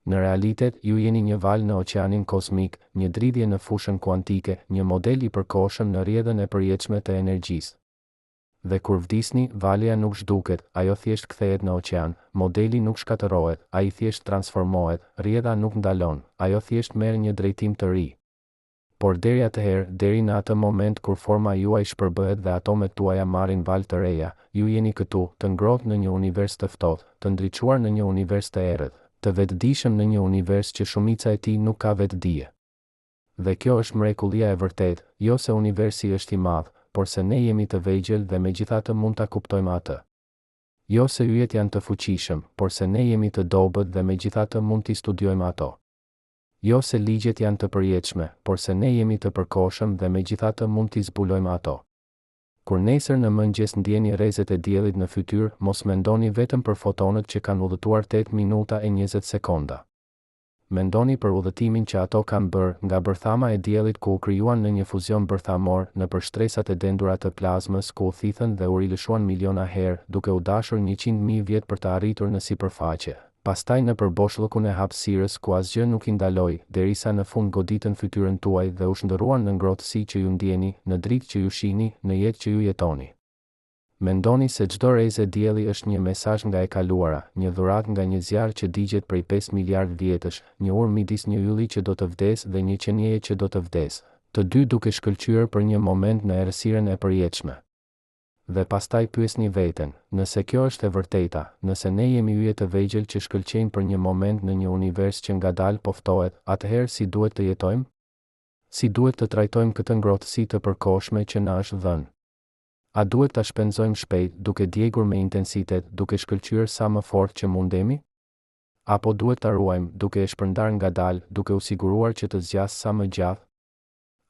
Në realitet, ju jeni një valë në oqeanin kosmik, një dridhje në fushën kuantike, një model i përkohshëm në rrjedhën e përjetshme të energjisë. Dhe kur vdisni, valja nuk zhduket, ajo thjesht kthehet në oqean, modeli nuk shkatërohet, ai thjesht transformohet, rrjedha nuk ndalon, ajo thjesht merr një drejtim të ri. Por deri atëherë, deri në atë moment kur forma juaj shpërbëhet dhe atomet tuaja marrin valë të reja, ju jeni këtu, të ngrohtë në një univers të ftohtë, të ndriçuar në një univers të errët, të vetëdijshëm në një univers që shumica e tij nuk ka vetëdije. Dhe kjo është mrekullia e vërtetë, jo se universi është i madh, por se ne jemi të vegjël dhe megjithatë mund ta kuptojmë atë. Jo se yjet janë të fuqishëm, por se ne jemi të dobët dhe megjithatë mund t'i studiojmë ato. Jo se ligjet janë të përjetshme, por se ne jemi të përkohshëm dhe megjithatë mund t'i zbulojmë ato. Kur nesër në mëngjes ndjeni rrezet e diellit në fytyrë, mos mendoni vetëm për fotonët që kanë udhëtuar 8 minuta e 20 sekonda. Mendoni për udhëtimin që ato kanë bërë nga bërthama e diellit ku u krijuan në një fuzion bërthamor, në shtresat e dendura të plazmës ku u thithën dhe u rilëshuan miliona herë, duke u dashur 100.000 vjet për të arritur në sipërfaqe. Pastaj në boshllëkun e hapësirës ku asgjë nuk i ndaloi, derisa në fund goditën fytyrën tuaj dhe u shndërruan në ngrohtësi që ju ndjeni, në dritë që ju shihni, në jetë që ju jetoni. Mendoni se çdo rrezë dielli është një mesazh nga e kaluara, një dhuratë nga një zjarr që digjet prej 5 miliard vjetësh, një urë midis një ylli që do të vdes dhe një qenieje që do të vdes, të dy duke shkëlqyer për një moment në errësirën e përjetshme. Dhe pastaj pyesni veten, nëse kjo është e vërteta, nëse ne jemi yje të vegjël që shkëlqejnë për një moment në një univers që ngadalë po ftohet, atëherë si duhet të jetojmë? Si duhet të trajtojmë këtë ngrohtësi të përkohshme që na është dhënë? A duhet ta shpenzojmë shpejt, duke djegur me intensitet, duke shkëlqyer sa më fort që mundemi? Apo duhet ta ruajmë, duke e shpërndar ngadalë, duke u siguruar që të zgjas sa më gjatë?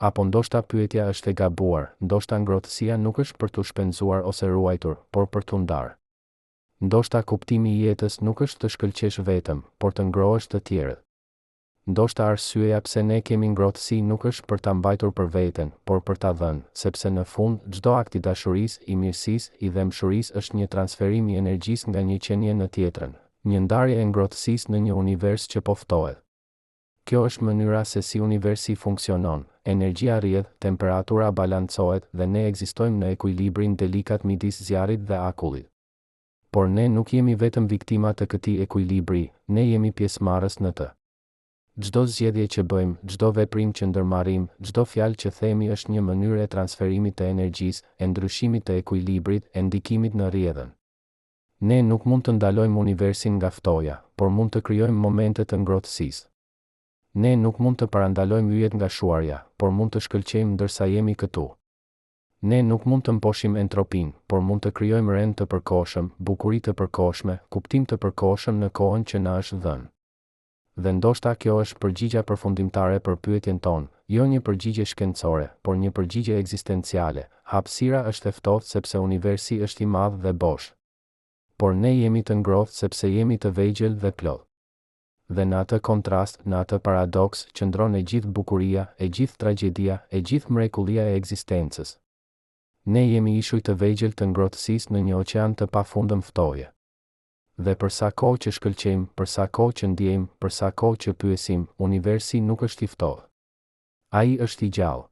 Apo ndoshta pyetja është e gabuar, ndoshta ngrohtësia nuk është për të shpenzuar ose ruajtur, por për t'u ndarë. Ndoshta kuptimi i jetës nuk është të shkëlqesh vetëm, por të ngrohesh të tjerët. Ndoshta arsyeja pse ne kemi ngrohtësi nuk është për ta mbajtur për veten, por për ta dhënë, sepse në fund çdo akt i dashurisë, i mirësisë, i dëmshurisë është një transferim i energjisë nga një qenie në tjetrën, një ndarje e ngrohtësisë në një univers që po ftohet. Kjo është mënyra se si universi funksionon, energjia rrjedh, temperatura balancohet dhe ne ekzistojmë në ekuilibrin delikat midis zjarrit dhe akullit. Por ne nuk jemi vetëm viktima të këtij ekuilibri, ne jemi pjesëmarrës në të. Çdo zgjedhje që bëjmë, çdo veprim që ndërmarrim, çdo fjalë që themi është një mënyrë e transferimit të energjisë, e ndryshimit të ekuilibrit, e ndikimit në rrjedhën. Ne nuk mund të ndalojmë universin nga ftoja, por mund të krijojmë momente të ngrohtësisë. Ne nuk mund të parandalojmë yjet nga shuarja, por mund të shkëlqejmë ndërsa jemi këtu. Ne nuk mund të mposhim entropinë, por mund të krijojmë rend të përkohshëm, bukuri të përkohshme, kuptim të përkohshëm në kohën që na është dhënë. Dhe ndoshta kjo është përgjigja përfundimtare për pyetjen tonë, jo një përgjigje shkencore, por një përgjigje ekzistenciale. Hapësira është e ftohtë sepse universi është i madh dhe bosh. Por ne jemi të ngrohtë sepse jemi të vegjël dhe plot. Dhe në atë kontrast, në atë paradoks, qëndron e gjithë bukuria, e gjithë tragjedia, e gjithë mrekullia e ekzistencës. Ne jemi ishuj të vegjël të ngrohtësisë në një oqean të pafundëm ftoje. Dhe për sa kohë që shkëlqejmë, për sa kohë që ndjejmë, për sa kohë që pyesim, universi nuk është i ftohtë. Ai është i gjallë.